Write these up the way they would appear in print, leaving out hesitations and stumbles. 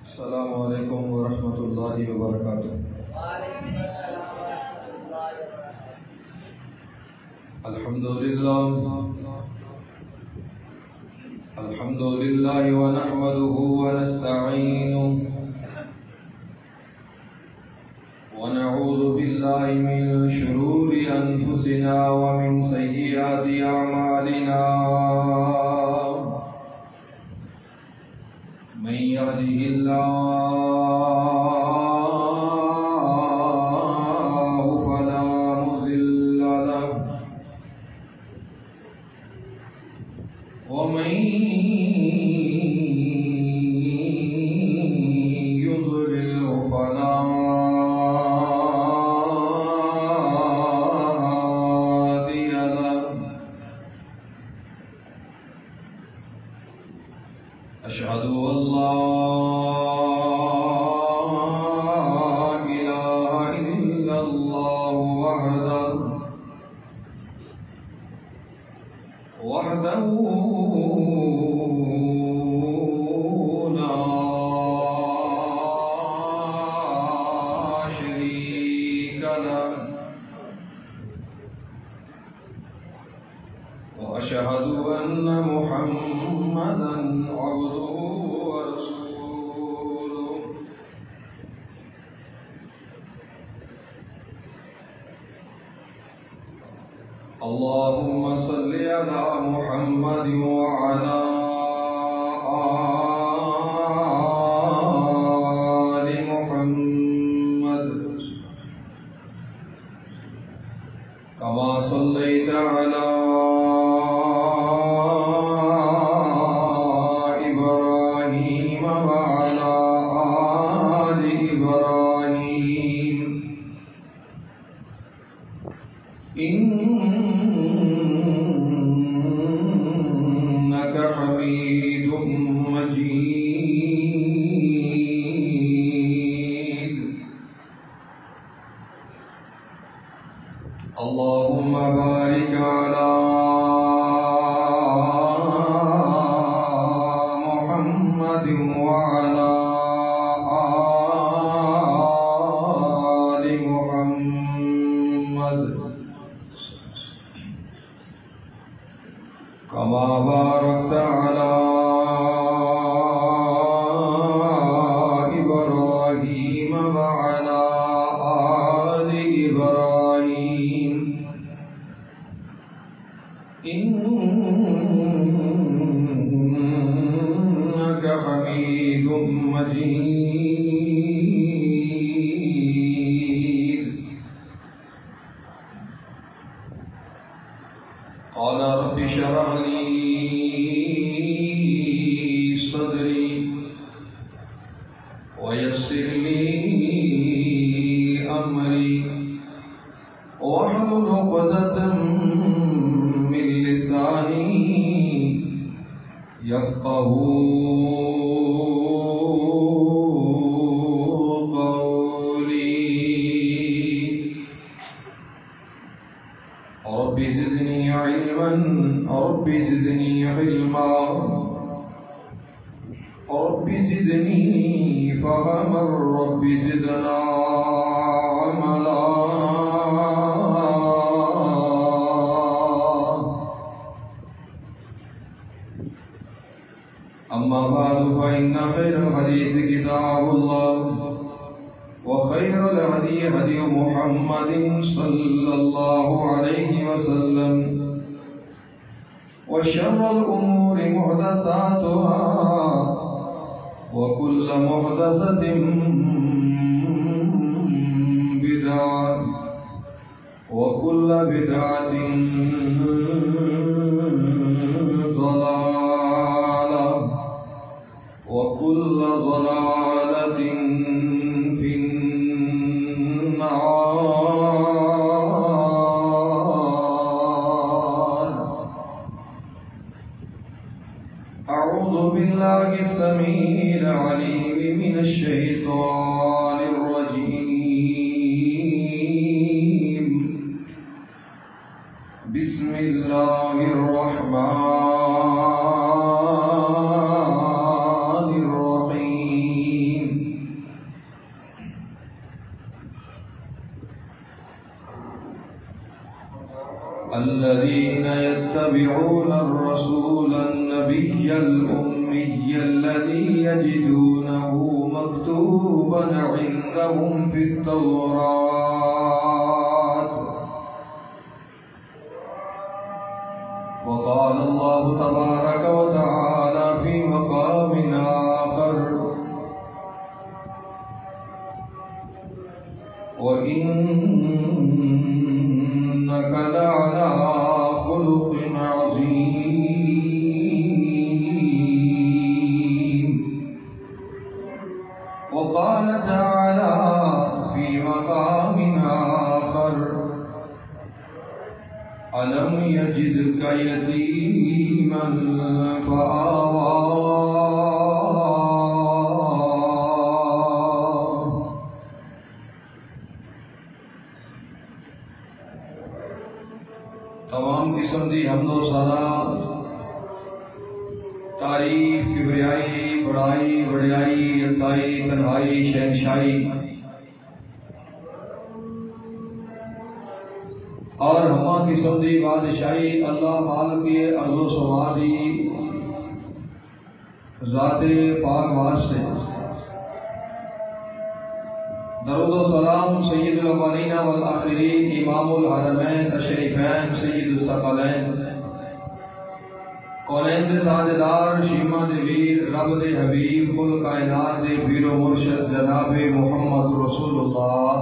السلام علیکم ورحمۃ اللہ وبرکاتہ۔ وعلیکم السلام ورحمۃ اللہ وبرکاتہ۔ الحمد للہ ونحمده ونستعینه ونعوذ باللہ من شرور انفسنا ومن سیئات اعمالنا، من يهده الله فلا مضل له ومن يضلل فلا هادي له، أشهد أن لا إله إلا الله وحده لا شريك له، وأشهد أن محمدًا عبده ورسوله، اللهم صل على محمد وعلى آل محمد كما صليت على إبراهيم وعلى آل إبراهيم إنك حميد مجيد، اللهم بارك على محمد وعلى آل محمد كما باركت على إبراهيم وعلى آل إبراهيم إنك حميد مجيد۔ قال رب اشرح لي صدري ويسر لي أمري واحلل عقدة من لساني يفقهوا قولي، رب زدني علما، رب زدني علما، رب زدني فهما، رب زدنا عملا۔ أما بعد فإن خير الحديث كتاب الله، وخير الهدي هدي محمد صلى الله عليه وسلم، وشر الأمور محدثاتها، وكل محدثة بدعة، وكل بدعة ضلالة، وكل ضلالة في النار۔ أعوذ بالله السميع العليم من الشيطان الرجيم، بسم الله الرحمن الرحيم۔ الذين يتبعون الرسول النبي الأمي الذي يجدونه مكتوبا عندهم في التوراة. وقال الله تبارك وتعالى في مقام آخر: وإنك لعلى خلق عظيم. وقال تعالى في مقام آخر: ألم يجدك يتيما فآوى. تمام قسم دی حمد و ثنا، تعریف، کبریائی، بڑائی، وڈیائی، یکتائی، تنہائی، شہنشاہی اور ہما قسم دی بادشاہی اللہ مالک ارض و سما دی ذات پاک واسطے. درود و سلام سید الاولین والآخرین، امام الحرمین الشریفین، سید الثقلین، کونین دے تاجدار، شیما دے ویر، رب دے حبیب، کل کائنات دے پیر و مرشد جناب محمد رسول اللہ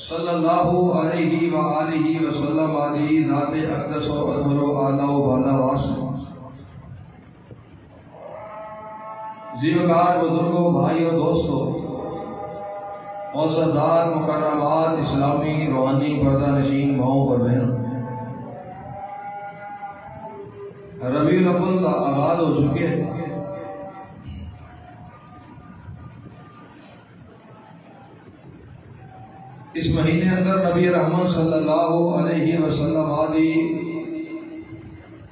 صلی اللہ علیہ وآلہ وسلم علیہ ذات اقدس و اطہر و اعلیٰ و بالا واسطہ. زیوکار بزرگوں، بھائیوں، دوستوں، معززات، مکرمات، اسلامی روحانی پردہ نشین ماؤں اور بہنوں، ربیع الاول کا آغاز ہو چکے. اس مہینے اندر نبی رحمت صلی اللہ علیہ وسلم آدھی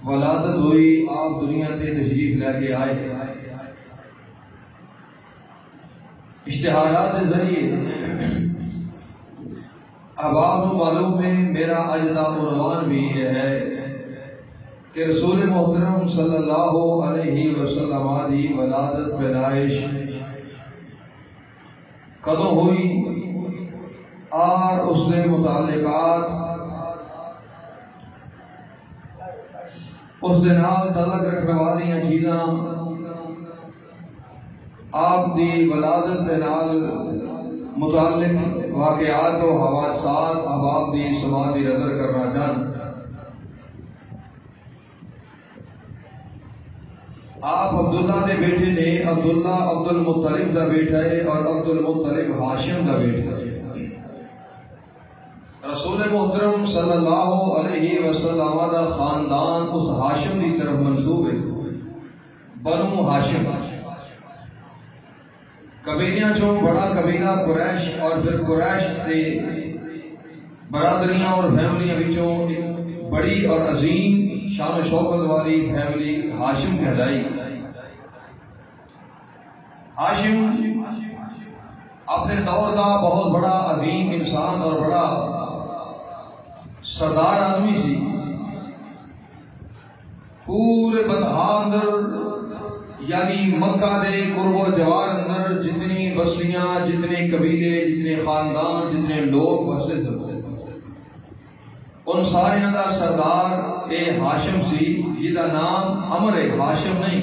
ولادت ہوئی، آپ دنیا تے تشریف لے کے آئے. اشتہارات کے ذریعے عوام و معلوم میں میرا اجدا عنوان بھی یہ ہے کہ رسول محترم صلی اللہ علیہ وسلم کی ولادت پیدائش کدوں ہوئی اور اس کے متعلقات، اس دے نال تعلق رکھنے والی چیزاں، آپ دی ولادت دے نال متعلق واقعات و حوادثات آپ دی سماعتی نظر کرنا چاہن. آپ عبداللہ دے بیٹے نے، عبداللہ عبد المطلب دا بیٹا ہے اور عبد المطلب ہاشم دا بیٹا ہے. رسول محترم صلی اللہ علیہ وسلم دا خاندان اس ہاشم دی طرف منسوب ہے، بنو ہاشم. قبیلیاں چوں بڑا قبیلہ قریش، اور پھر قریش تے برادریاں اور فیملیاں بچوں ایک بڑی اور عظیم شان و شوکت والی فیملی ہاشم کہلائی. ہاشم اپنے دور کا بہت بڑا عظیم انسان اور بڑا سردار آدمی سی. پورے بطحا اندر یعنی مکہ دے قرب و جوار اندر جتنی بستیاں، جتنے قبیلے، جتنے خاندان، جتنے لوگ بستے تھے، ان سارے دا سردار اے ہاشم سی، جدا نام عمر ہے، ہاشم نہیں،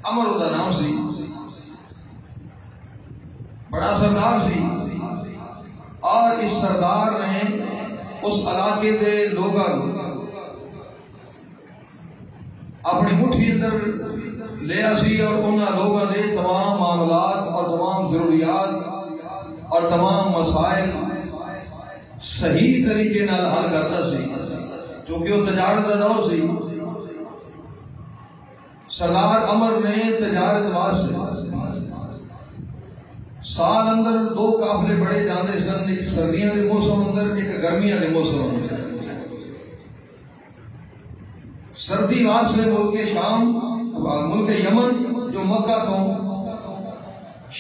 عمر دا نام سی. بڑا سردار سی، اور اس سردار نے اس علاقے دے لوگاں اپنی مٹھی اندر لیا سی، اور انہاں لوگوں نے تمام معاملات اور تمام ضروریات اور تمام مسائل صحیح طریقے نال حل کرتا سی، چونکہ وہ تجارت کا دور سی. سردار عمر نے تجارت واسطے سال اندر دو قافلے بڑے جاندے سن، ایک سردیاں دے موسم اندر، ایک گرمیاں دے موسم اندر. سردی واسطے ملک شام، ملک یمن جو مکہ تو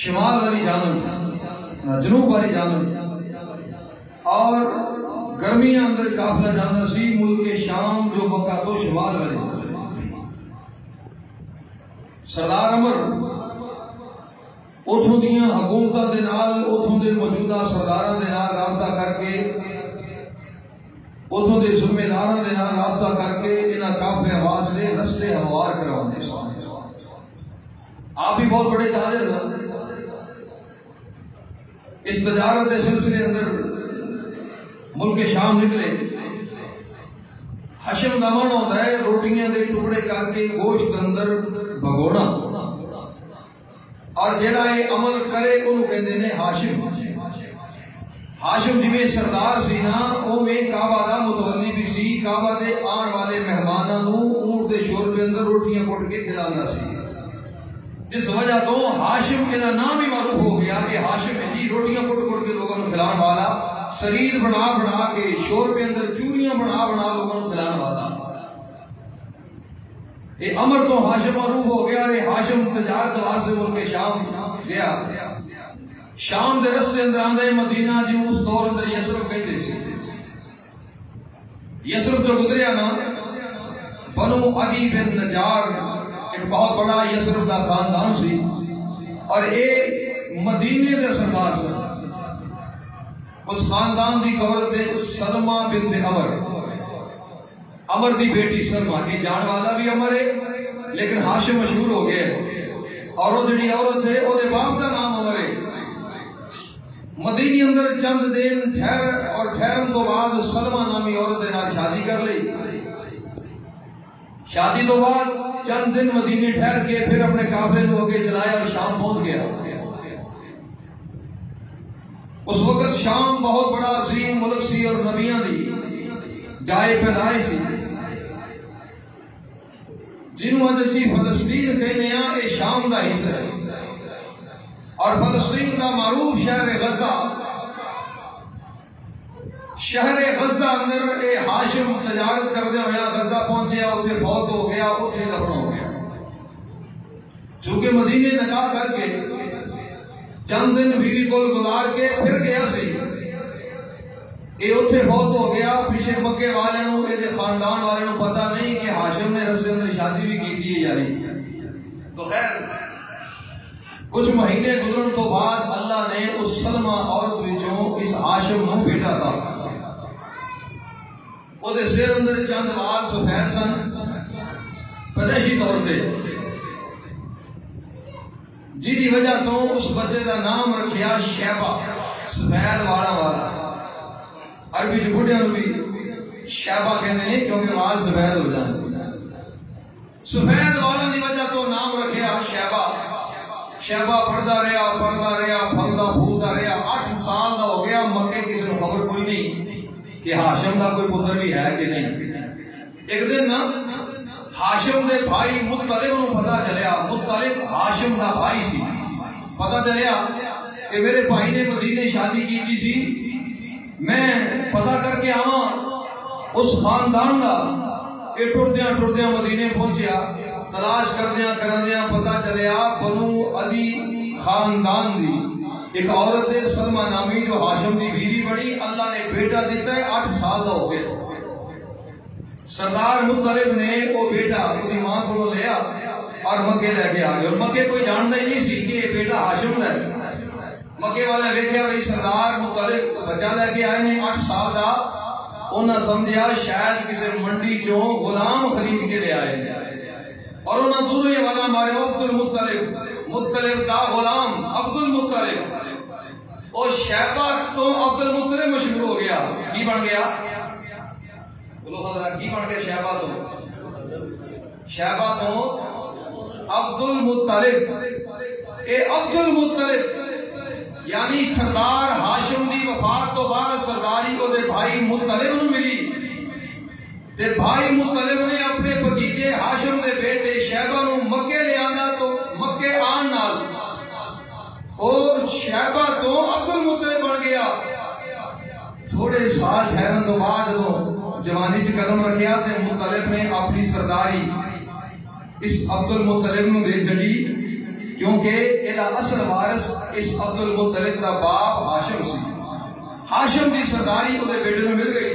شمال والی جانب، جنوب والی جانب، اور گرمیاں اندر قافلہ جانا سی ملک شام جو مکہ تو شمال والے سردار عمر اتھوں دیاں حکومتاں دے نال اتھوں دے موجودہ سرداراں دے نال رابطہ کر کے اتھوں دے ذمہ داراں دے نال رابطہ کر کے انہاں قافلے واسطے رستے ہموار کروانے سن۔ آپ بھی بہت بڑے تاجر ہیں، اس تجارت کے سلسلے اندر ملک شام نکلے۔ حشم دا من ہوتا ہے روٹیاں دے ٹکڑے کر کے گوشت اندر بھگونا، اور جڑا یہ عمل کرے انہوں کہندے نے ہاشم۔ ہاشم جویں سردار سی نا اوویں کعبہ دا متولی بھی سی، کعبہ دے آن والے مہماناں نوں اونٹ دے شوربے اندر روٹیاں کٹ کے کھلانا سی، جس وجہ تو ہاشم کا نام ہی معروف ہو گیا کہ ہاشم ہے جی روٹیاں کٹ کٹ کے لوگوں کو کھلانے والا، سرید بنا بنا کے شوربے اندر چوریاں بنا بنا لوگوں کو کھلانے والا۔ یہ عمر تو ہاشم معروف ہو گیا۔ یہ ہاشم تجارت واسطے ملک شام گیا، شام دے رستے اندر آندے مدینہ جی اس دور اندر یسرب کہتے سی۔ یسرب جو گزریا نا بنو عدی بن نجار ایک بہت بڑا یسرب دا خاندان سی، اور اے مدینے دے سردار سی۔ اس خاندان دی عورت ہے سلمہ بنت عمر، عمر دی بیٹی سلمہ، یہ جان والا بھی عمر ہے لیکن ہاشم مشہور ہو گئے، اور وہ جڑی عورت ہے وہ دے باپ دا نام عمر ہے۔ مدینے اندر چند دن ٹھہرن تو بعد سلمہ نامی عورت دے نال شادی کر لی۔ شادی تو بعد چند دن مدینے ٹھہر کے پھر اپنے قافلے کو آگے چلایا اور شام پہنچ گیا۔ اس وقت شام بہت بڑا عظیم ملک سی اور نبیاں دی جائے پیدائش سی، جنہوں نے سی فلسطین کہنے ہیں اے شام دا حصہ ہے، اور فلسطین کا معروف شہر غزہ، شہر غزہ اندر اے ہاشم تجارت کردے ہویا غزہ پہنچیا، اتھے فوت ہو گیا، اتھے دفن ہو گیا۔ چونکہ مدینے نکاح کر کے چند دن بیوی کو گزار کے پھر گیا سی، یہ اتھے فوت ہو گیا۔ پیچھے مکے والے نو اے خاندان والے نو پتہ نہیں کہ ہاشم نے رستے اندر شادی بھی کی تھی یا نہیں۔ تو خیر کچھ مہینے گزرن تو بعد اللہ نے اس سلمہ عورت وچوں اس ہاشم نو بھیجا تھا۔ وہ دے سر اندر چند وال سفید سن پیدائشی طور پہ، جی دی وجہ تو اس بچے کا نام رکھیا شیبہ، سفید والا والا۔ عربی جو بڑھیاں بھی شیبہ کہتے ہیں کیونکہ وال سفید ہو جاتے، سفید والا دی وجہ تو نام رکھیا شیبہ۔ شیبہ پڑھتا رہا پھلتا پھولتا رہا، 8 سال دا ہو گیا، مکے کسی نے خبر کوئی نہیں کہ ہاشم دا کوئی پتر بھی ہے کہ نہیں۔ ایک دن نا ہاشم دے بھائی مطلب نو پتہ چلیا، مطلب ہاشم دا بھائی سی، پتہ چلیا کہ میرے بھائی نے مدینے شادی کی سی، میں پتہ کر کے آواں اس خاندان دا۔ یہ ٹردیاں مدینے پہنچیا، تلاش کردیاں پتہ چلیا بنو عدی خاندان دی ایک عورت ہے سلمہ نامی جو ہاشم دی بیوی بڑی، اللہ نے بیٹا دیتا ہے، 8 سال دا ہو گیا۔ سردار مطلب نے وہ بیٹا اپنی ماں کو لیا اور مکے لے کے آ گئے، اور مکے کوئی جانتا ہی نہیں سی کہ یہ بیٹا ہاشم دا ہے۔ مکے والے دیکھا بھائی سردار مطلب بچہ لے کے آئے نے 8 سال دا، انہاں سمجھیا شاید کسی منڈی چوں غلام خرید کے لے آئے، اور انہاں دونوں یہ والا مارے عبد المطلب، مطلب دا غلام عبد المطلب، اور شیبہ تو عبد المطلب مشہور ہو گیا۔ کی بن گیا؟ بولو حضرات کی بن گیا؟ شیبہ تو عبد المطلب۔ اے عبد المطلب یعنی سردار ہاشم دی وفات تو بعد سرداری او دے بھائی مطلب نو ملی، تے بھائی مطلب نے اپنے بھتیجے ہاشم دے بیٹے شیبہ نو مکے لے آندا، تو مکے آن نال او شیبہ تو عبد المطلب بن گیا۔ تھوڑے سال ٹھہرن تو بعد جدوں جوانی چ قدم رکھیا تے مطلب نے اپنی سرداری اس عبد المطلب نو دے چھڑی، کیونکہ ادا اصل وارث اس عبد المطلب دا باپ ہاشم سی۔ ہاشم دی سرداری وہ بیٹے میں مل گئی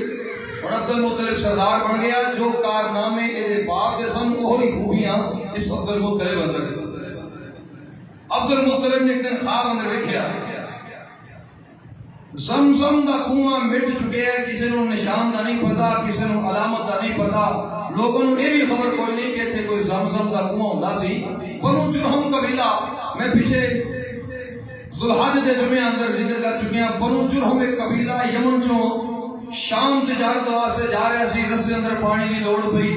اور عبد المطلب سردار بن گیا. جو کارنامے یہ باپ کے سن وہی خوبیاں اس عبد المطلب اندر. عبد المطلب نے ایک دن خواب اندر دیکھا زمزم دا کنواں مٹ چکے ہے, کسی نے نشان دا نہیں پتا, کسی نے علامت دا نہیں پتا, لوگوں نے یہ بھی خبر کوئی نہیں کہ اتنے کوئی زمزم دا کنواں ہوندا سی. بنو جرہم قبیلہ میں پیچھے ذوالحج دے جمعے اندر ذکر کر چکے ہیں. بنو جرہم ایک قبیلہ یمن چوں شام تجارت واسطے جا رہا سی, رستے اندر پانی کی لوڑ پئی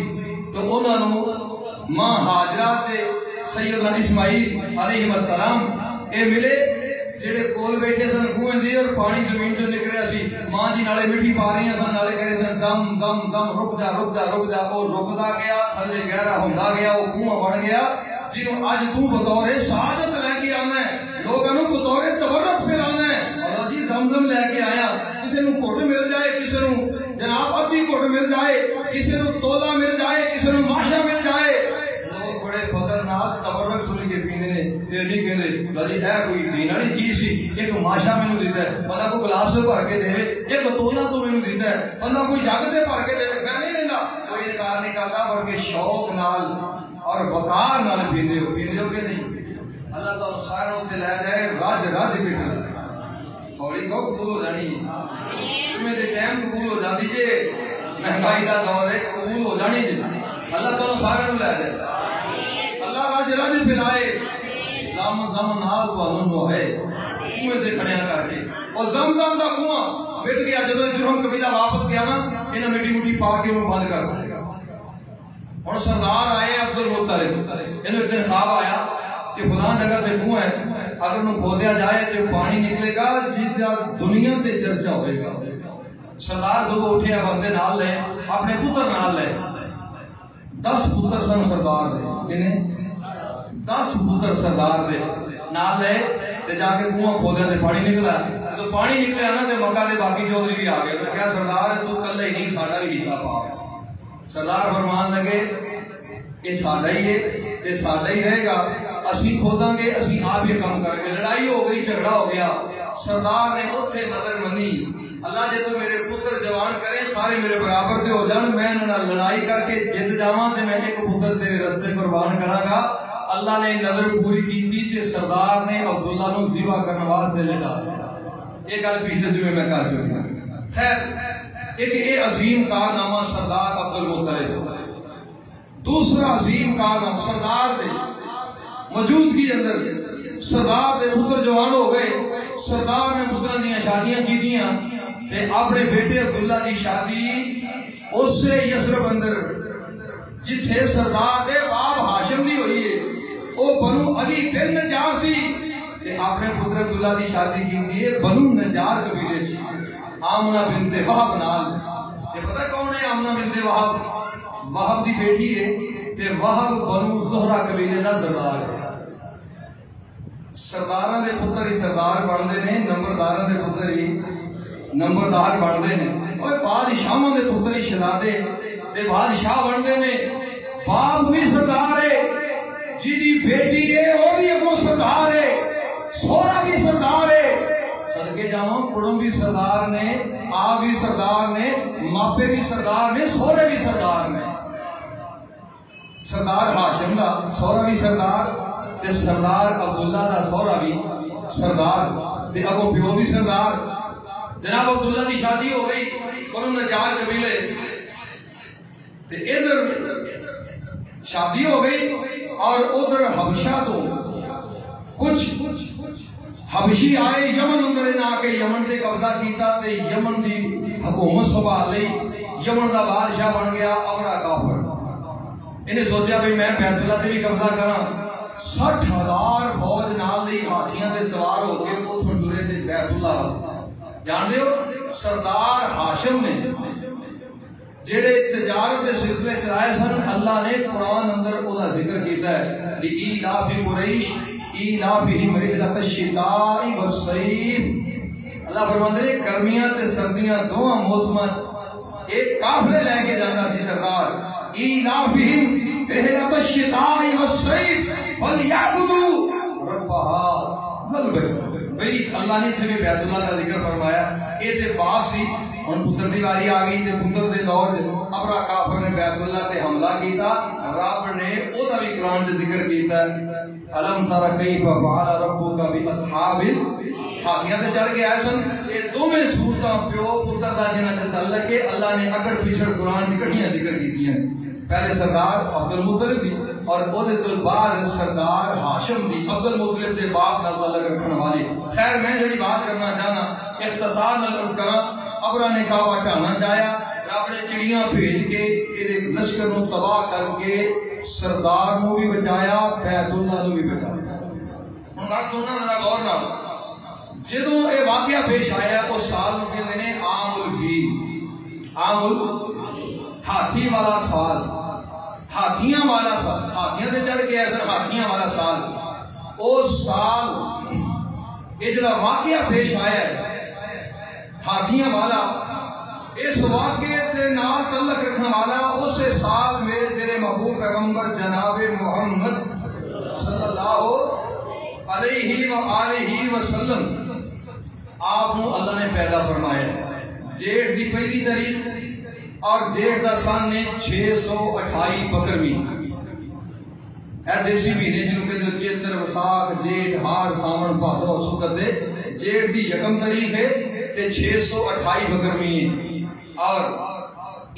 تو انہاں نوں ماں ہاجرہ تے سیدنا اسماعیل علیہ السلام اے ملے جڑے کول بیٹھے سن کنویں دی اور پانی زمین چوں نکل رہا سی. ماں جی نالے مٹی پا رہی سن, نالے کہہ رہے سن زم زم زم رک جا رک جا رک جا. او رکدا گیا, تھلے گہرا ہوندا گیا, او کنواں بن گیا جنوں اج تو بطور سعادت لے کے آنا ہے, لوگاں نوں بطور تبرک پلانا ہے. اللہ جی زمزم لے کے آیا, کسے نوں گھٹ مل جائے, کسے نوں جناب ادھی گھٹ مل جائے, کسے نوں تولا مل جائے, کسے نوں ماشا مل جائے. لوگ بڑے فخر نال تبرک سن کے پیندے نے. یہ نہیں کہندے بھائی اے کوئی دین والی چیز سی, ایک ماشا مینوں دیتا ہے, بندہ کوئی گلاس بھر کے دے, ایک تولا تو مینوں دیتا ہے, بندہ کوئی جگ تے بھر کے دے, میں نہیں لیندا. کوئی انکار نہیں کرتا, بلکہ شوق نال اور وقار نال پیندے ہو کہ نہیں. اللہ تعالی سارے اتنے لے جائے رج رج کے ہولی کو قبول ہو جانی. جمعے دے ٹائم قبول ہو جاتی جے, مہنگائی کا دور ہے قبول ہو جانی جی. اللہ تعالی سارے لے جائے, اللہ رج رج پلائے, زم زم نال تانوں ہے کنویں تے کھڑیاں کر کے. اور زمزم دا کنواں مٹ گیا. جدوں جرہم قبیلہ واپس گیا نا, انہاں مٹی مٹی پا کے انہوں بند کر دیا. اور سردار آئے عبد المطلب, انہوں ایک دن خواب آیا کہ فلاں جگہ تے کنواں ہے, اگر انہوں کھودیا جائے تو پانی نکلے گا جس دنیا تے چرچا ہوئے گا. سردار صبح اٹھے, بندے نال لے, اپنے پتر نال لے. 10 پتر سن سردار دے, کنے 10 پتر سردار دے نال لے تے جا کے کنواں کھودیا تے پانی نکلا. تو پانی نکلیا نا تے مکہ دے باقی چودھری بھی آ گئے. تو کیا سردار تو کلے ہی نہیں, ساڈا بھی حصہ پا. سردار فرمان لگے یہ ساڈا ہی ہے تے ساڈا ہی رہے گا, اسی کھوداں گے, اسی آپ یہ کام کریں گے. لڑائی ہو گئی, جھگڑا ہو گیا. سردار نے اوتھے نظر منی, اللہ جے تو میرے پتر جوان کریں سارے میرے برابر دے ہو جان, میں انہاں نال لڑائی کر کے جت جاواں تے میں ایک پتر تیرے رستے قربان کراں گا. اللہ نے نظر پوری کی تے سردار نے عبداللہ نو ذبح کرنے واسطے لٹا دیا. یہ گل پچھلے جمعے میں کر چکا. خیر ایک یہ عظیم کارنامہ سردار عبد المطلب. دوسرا عظیم کارنامہ سردار دے موجودگی اندر سردار دے پتر جوان ہو گئے. سردار نے پتروں دی شادیاں کیتیاں تے اپنے بیٹے عبداللہ دی شادی اس سے یثرب اندر جتھے سردار دے باپ ہاشم دی ہوئی ہے او بنو علی بن نجار سی, تے اپنے پتر عبداللہ دی شادی کیتی ہے بنو نجار قبیلے سے آمنہ بنت وہب نال. یہ پتہ کون ہے آمنہ بنت وہب؟ وہب دی بیٹی ہے تے وہب بنو زہرہ قبیلے دا سردار ہے. سرداراں دے پتر ہی سردار بندے نے, نمبرداراں دے پتر ہی نمبردار بندے نے. اوے بادشاہاں دے پتر ہی شہزادے تے بادشاہ بندے نے. باپ بھی سردار ہے, جیدی بیٹی ہے وہ بھی اگوں سردار ہے, سوہرا بھی سردار ہے. صدقے جاواں کڑم بھی سردار نے, آپ بھی سردار نے, ماپے بھی سردار نے, سوہرے بھی سردار نے. سردار ہاشم دا سوہرا بھی سردار تے سردار عبداللہ دا سوہرا بھی سردار تے اگوں پیو بھی سردار. جناب عبداللہ دی شادی ہو گئی بنو نجار قبیلے تے ادھر شادی ہو گئی اور ادھر حبشہ تو کچھ حبشی آئے یمن اندر انہاں آ کے یمن تے قبضہ کیتا تے یمن دی حکومت سنبھال لئی. یمن دا بادشاہ بن گیا ابرا کافر. انہیں سوچیا بھئی میں بیت اللہ تے بھی قبضہ کراں. 60,000 فوج نال لئی ہاتھیاں تے سوار ہو کے اوتھوں ٹرے تے بیت اللہ. جان دیو سردار ہاشم نے جڑے تجارت دے سلسلے چلائے سن, اللہ نے قرآن اندر او دا ذکر کیتا ہے لإیلاف قریش ایلافہم رحلۃ الشتاء والصیف. اللہ فرماندے نے گرمیاں تے سردیاں دونوں موسماں ایک قافلے لے کے جانا سی سردار. ایلافہم رحلۃ الشتاء والصیف فلیعبدوا رب هذا البیت. میری اللہ نے اتنے بھی بیت اللہ کا ذکر فرمایا. یہ تے باپ سی ہن پتر دی واری آ گئی تے پتر دے دور ابرا کافر نے بیت اللہ تے حملہ کیتا. رب نے او دا بھی قرآن وچ ذکر کیتا ہے الم تر کیف فعل ربک باصحاب ہاتھیاں تے چڑھ کے آئے سن. یہ دوویں صورتاں پیو پتر دا جنہاں تے تعلق ہے اللہ نے اگڑ پچھڑ قرآن وچ کٹھیاں ذکر کیتیاں. پہلے سردار عبد المطلب دی اور او دے تو بعد سردار ہاشم دی عبد المطلب دے باپ نال تعلق رکھنے والی. خیر میں جڑی بات کرنا چاہنا اختصار نال عرض کراں. ابرا نے کعبہ ٹھانا چاہیا رب نے چڑیاں بھیج کے یہ لشکر نو تباہ کر کے سردار نو بھی بچایا بیت اللہ نو بھی بچایا. ہن بات سننا ذرا غور نال. جدوں یہ واقعہ پیش آیا اس سال نو کہندے نے عام الفیل. عام ہاتھی والا سال ہاتھیاں والا سال. ہاتھیاں تے چڑھ کے ایسا ہاتھیاں والا سال. اس سال یہ جڑا واقعہ پیش آیا ہے ہاتھیاں والا اس واقعے تے نال تعلق رکھنے والا اس سال میرے تیرے محبوب پیغمبر جناب محمد صلی اللہ علیہ وآلہ وسلم آپ نو اللہ نے پیدا فرمایا جیٹھ دی پہلی تاریخ اور جیٹھ دا سن نے 628 بکرویں. اے دیسی مہینے جنوں کہ چیتر وساخ جیٹھ ہاڑ ساون بھادو سکر دے جیٹھ دی یکم تاریخ ہے تے 628 بکرویں اور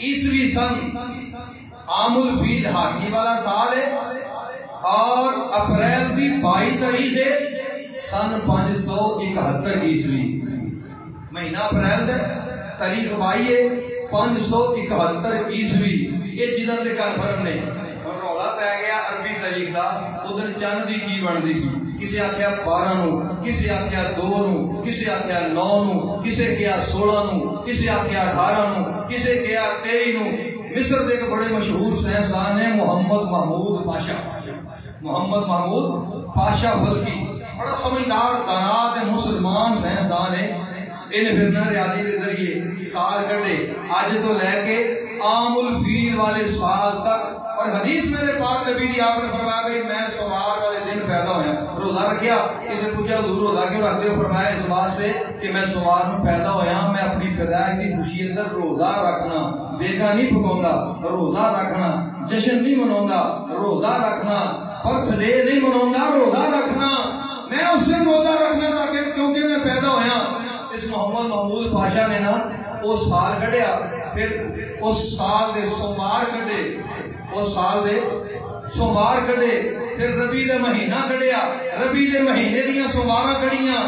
عیسوی سن عام الفیل ہاتھی والا سال ہے اور اپریل دی 22 تاریخ ہے سن 571 عیسوی. مہینہ اپریل دے تاریخ 22 ہے 571 عیسوی. یہ چیزاں تے کنفرم نے. رولا پی گیا عربی تاریخ دا ادھر چند دی کی بنتی سی. کسی آخیا 12 نو کسی آخیا 2 نو کسی آخیا 9 نو کسی کیا 16 نو کسی آخیا 18 نو کسی کیا 23 نو. مصر دے ایک بڑے مشہور سائنسدان ہیں محمد محمود پاشا. محمد محمود پاشا فلکی بڑا سمجھدار دانا تے مسلمان سائنسدان ہے. انہیں پھر نہ ریاضی کے ذریعے سال کٹے آج تو لے کے عام الفیل والے سال تک. اور حدیث میرے پاک نبی دی آپ نے فرمایا بھائی میں سوار والے دن پیدا ہویا. روزہ رکھیا کسی پوچھا حضور روزہ کیوں رکھتے ہو؟ فرمایا اس بات سے کہ میں سوار میں پیدا ہویا میں اپنی پیدائش کی خوشی اندر روزہ رکھنا دیکھا نہیں پکاؤندا روزہ رکھنا جشن نہیں مناؤندا روزہ رکھنا برتھ ڈے نہیں مناؤندا روزہ رکھنا. میں اس سے روزہ رکھنا تاکہ کیونکہ میں پیدا ہویا. اس محمد محمود پاشا نے نا وہ سال کھڑیا پھر اس سال دے سوموار کھڑے اس سال دے سوموار کھڑے پھر ربی دے مہینہ کھڑیا ربی دے مہینے دیاں سومواراں کھڑیاں.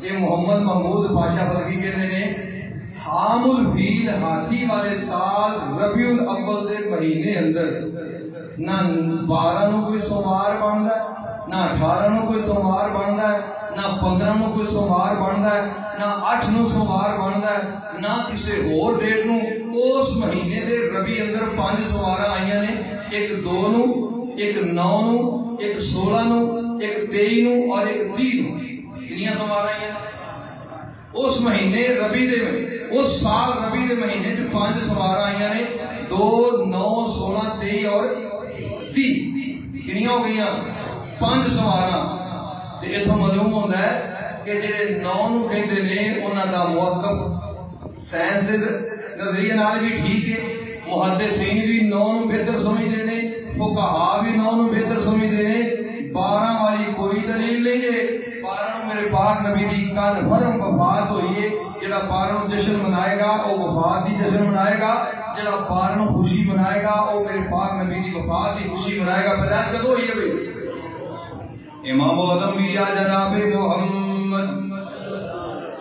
یہ محمد محمود پاشا بلکی کہنے نے عام الفیل ہاتھی والے سال ربیع الاول دے مہینے اندر نہ 12 نو کوئی سوموار بندا ہے نہ 18 نو کوئی سوموار بندا ہے نہ 15 نو کوئی سوموار بندا ہے نہ 8 نو سوموار بندا ہے نہ کسی اور ڈیٹ نو. اس مہینے دے ربی اندر 5 سومواراں آئیاں نے. ایک 2 نو ایک 9 نو ایک 16 نو ایک 23 نو اور ایک 30 نو. کنیاں سومواراں آئیاں اس مہینے ربی دے اس سال ربی دے مہینے چ 5 سومواراں آئیاں نے. 2 9 16 23 اور 30 کنیاں ہو گئیاں 5 سومواراں. اتوں معلوم ہوتا ہے کہ جڑے 9 نو کہندے نے انہاں دا موقف سائنس نظریے نال بھی ٹھیک ہے. محدثین بھی 9 نو بہتر سمجھدے نے فقہا بھی 9 نو بہتر سمجھدے نے. 12 والی کوئی دلیل نہیں ہے. 12 نو میرے پاک نبی دی کنفرم وفات ہوئی ہے. جڑا 12 نو جشن منائے گا وہ وفات دی جشن منائے گا. جڑا 12 نو خوشی منائے گا وہ میرے پاک نبی دی وفات دی خوشی منائے گا. پیدائش کدوں ہوئی ہے بھائی؟ امام الانبیاء جناب محمد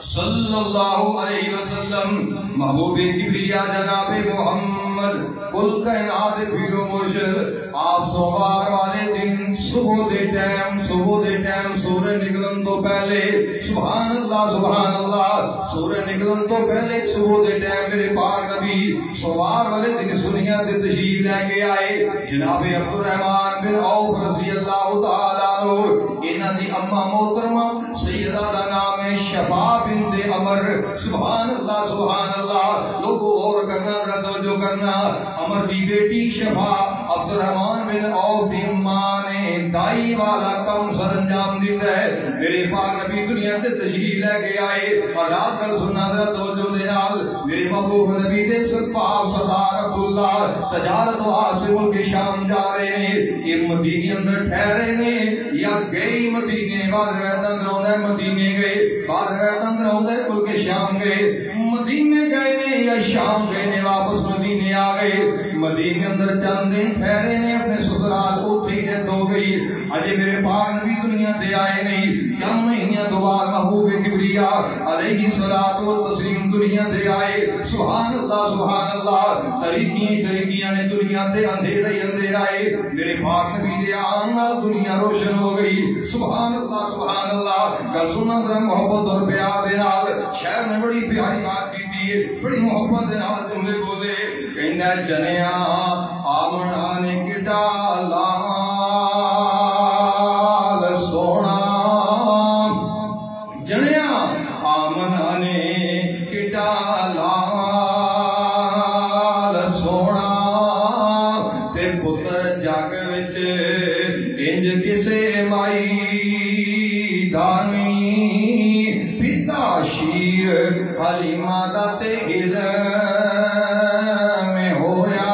صلی اللہ علیہ وسلم محبوب کبریا جناب محمد کل کائنات پیر و مرشد. آپ سوموار والے دن صبح دے ٹائم سورج نکلن تو پہلے سبحان اللہ سورج نکلن تو پہلے صبح دے ٹائم میرے پاک نبی سوموار والے دن سنیا تے تشریف لے کے آئے. جناب عبد الرحمن بن عوف رضی اللہ تعالی عنہ انہاں دی اماں محترمہ سیدہ دا نام ہے شفا بنت عمر. سبحان اللہ لوگوں اور کرنا ذرا توجہ کرنا. عمر دی بیٹی شفا عبد الرحمن بن عوف دی ماں نے دائی والا کم سر انجام دیتا ہے. میرے پاک نبی دنیا تے تشریف لے کے آئے اور رات کل سننا ذرا توجہ دے نال میرے محبوب نبی دے پاک سردار عبداللہ تجارت واسطے ملک شام جا رہے ہیں. یہ مدینے اندر ٹھہرے نے یا گئے مدینے بعد روایت اندر آندا ہے مدینے گئے بعد روایت اندر آندا ہے ملک شام گئے مدینے گئے نے یا شام گئے نے واپس مدینے آ گئے. مدینے اندر چند دن ٹھہرے نے اپنے سسرال اوتھے ہی ڈیتھ ہو گئی. اجے میرے پاک نبی دنیا تے آئے نہیں چند مہینے تو بعد محبوب کبریا علیہ الصلوۃ والتسلیم دنیا تے آئے. سبحان اللہ طریقیاں نے دنیا تے اندھیرا ہی اندھیرا ہے. میرے پاک نبی دے آن نال دنیا روشن ہو گئی. سبحان اللہ گل سننا ذرا محبت اور پیار دے نال. شاعر نے بڑی پیاری بات کی ہے بڑی محبت دے نال جملے بولے کہندا جنیا آمنا نے کٹا لال سونا جنیا آمنا نے کٹا لال سونا تے پتر جگ وچ انج کسے مائی دانی پتا شیر حلیمہ دا تے میں ہویا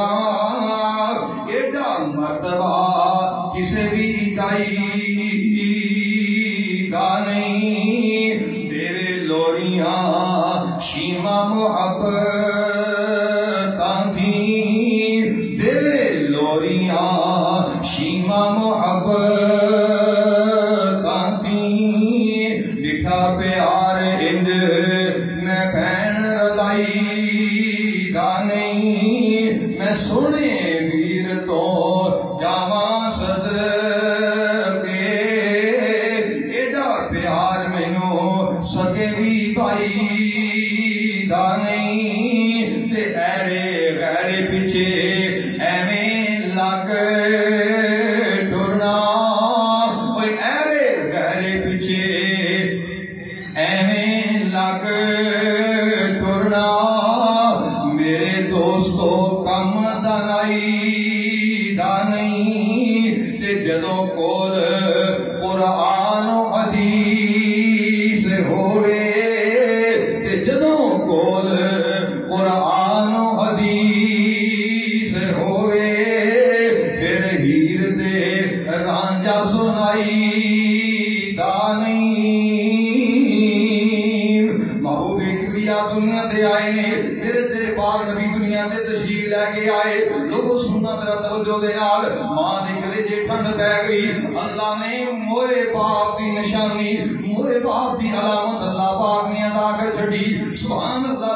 ایڈا مرتبہ کسے بھی دائی دا نہیں. دیوے لوریاں شیما محبت تھی دیوے لوریاں شیما محبت تھی لکھا پیار ہند میں بہن رلائی دا نہیں. میں سنے ویر تو جاواں صدقے ایڈا پیار مینوں سکے بھی بھائی دا نہیں. تے ایرے غیرے پیچھے ایویں لگ ٹرنا اوے ایرے غیرے پیچھے ایویں لگ ٹرنا. میرے دوستو کم دنائی دا نہیں تے جدوں کول قرآن و حدیث ہوئے تے جدوں کول قرآن و حدیث ہوئے پھر ہیر دے رانجا سنائی دا نہیں. محبوب کبریا دنیا دے آئے نے تیرے پاک نبی دنیا دے تشریف لے کے آئے. لوگوں سننا ذرا توجہ دے نال ماں دے کلیجے ٹھنڈ پے گئی. اللہ نے موئے باپ دی نشانی موئے باپ دی علامت اللہ پاک نے عطا کر چھڈی. سبحان اللہ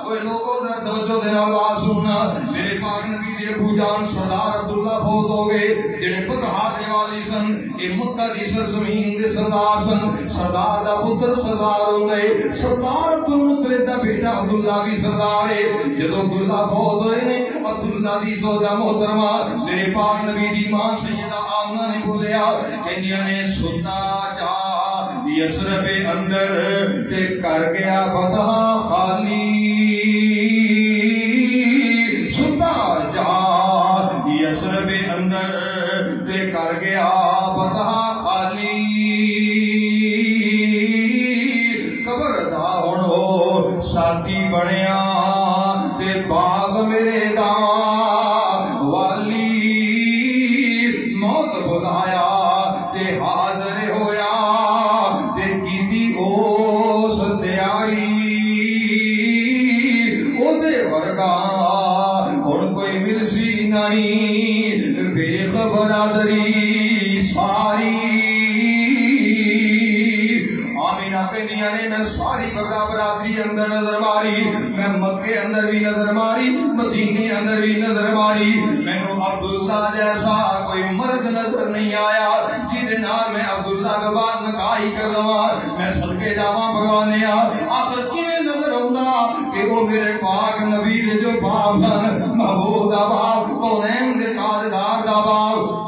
اوے لوگوں ذرا توجہ دے نال بات سننا. میرے پاک نبی دے ابو جان سردار عبداللہ فوت ہو گئے جڑے بکہا دے والی سن. اے مکہ دی سرزمین دے سردار سن. سردار دا پتر سردار ہوندے سردار عبدالمطلب دا بیٹا عبداللہ بھی سردار ہے. جدوں عبداللہ فوت ہوئے نے عبداللہ دی زوجہ محترمہ میرے پاک نبی دی ماں سیدہ آمنہ نے بولیا کہندیاں نے ستا جا یسرب اندر تے کر گیا پتہ خالی. ستا جا یسرب اندر تے کر گیا پتہ خالی. قبر دا ہن او ساتھی بنیا تے باغ میرے دا والی. موت بلایا تے حاضر ہویا تے کیتی اس تیاری. او دے ورگا ہن کوئی ملسی نہیں بے خبرادری ساری. آمینہ کہنیاں نے میں ساری برادری اندر نظر ماری میں مکے اندر بھی نظر ماری مدینے اندر بھی نظر ماری. مینوں عبداللہ جیسا کوئی مرد نظر نہیں آیا جہدے نال میں عبداللہ کے بعد نکاح کر لواں. میں صدقے جاواں بھگوانیا آخر کیویں نظر آوندا کہ وہ میرے پاک نبی دے جو باپ سن محبوب دا باپ کونین دے تاجدار دا باپ.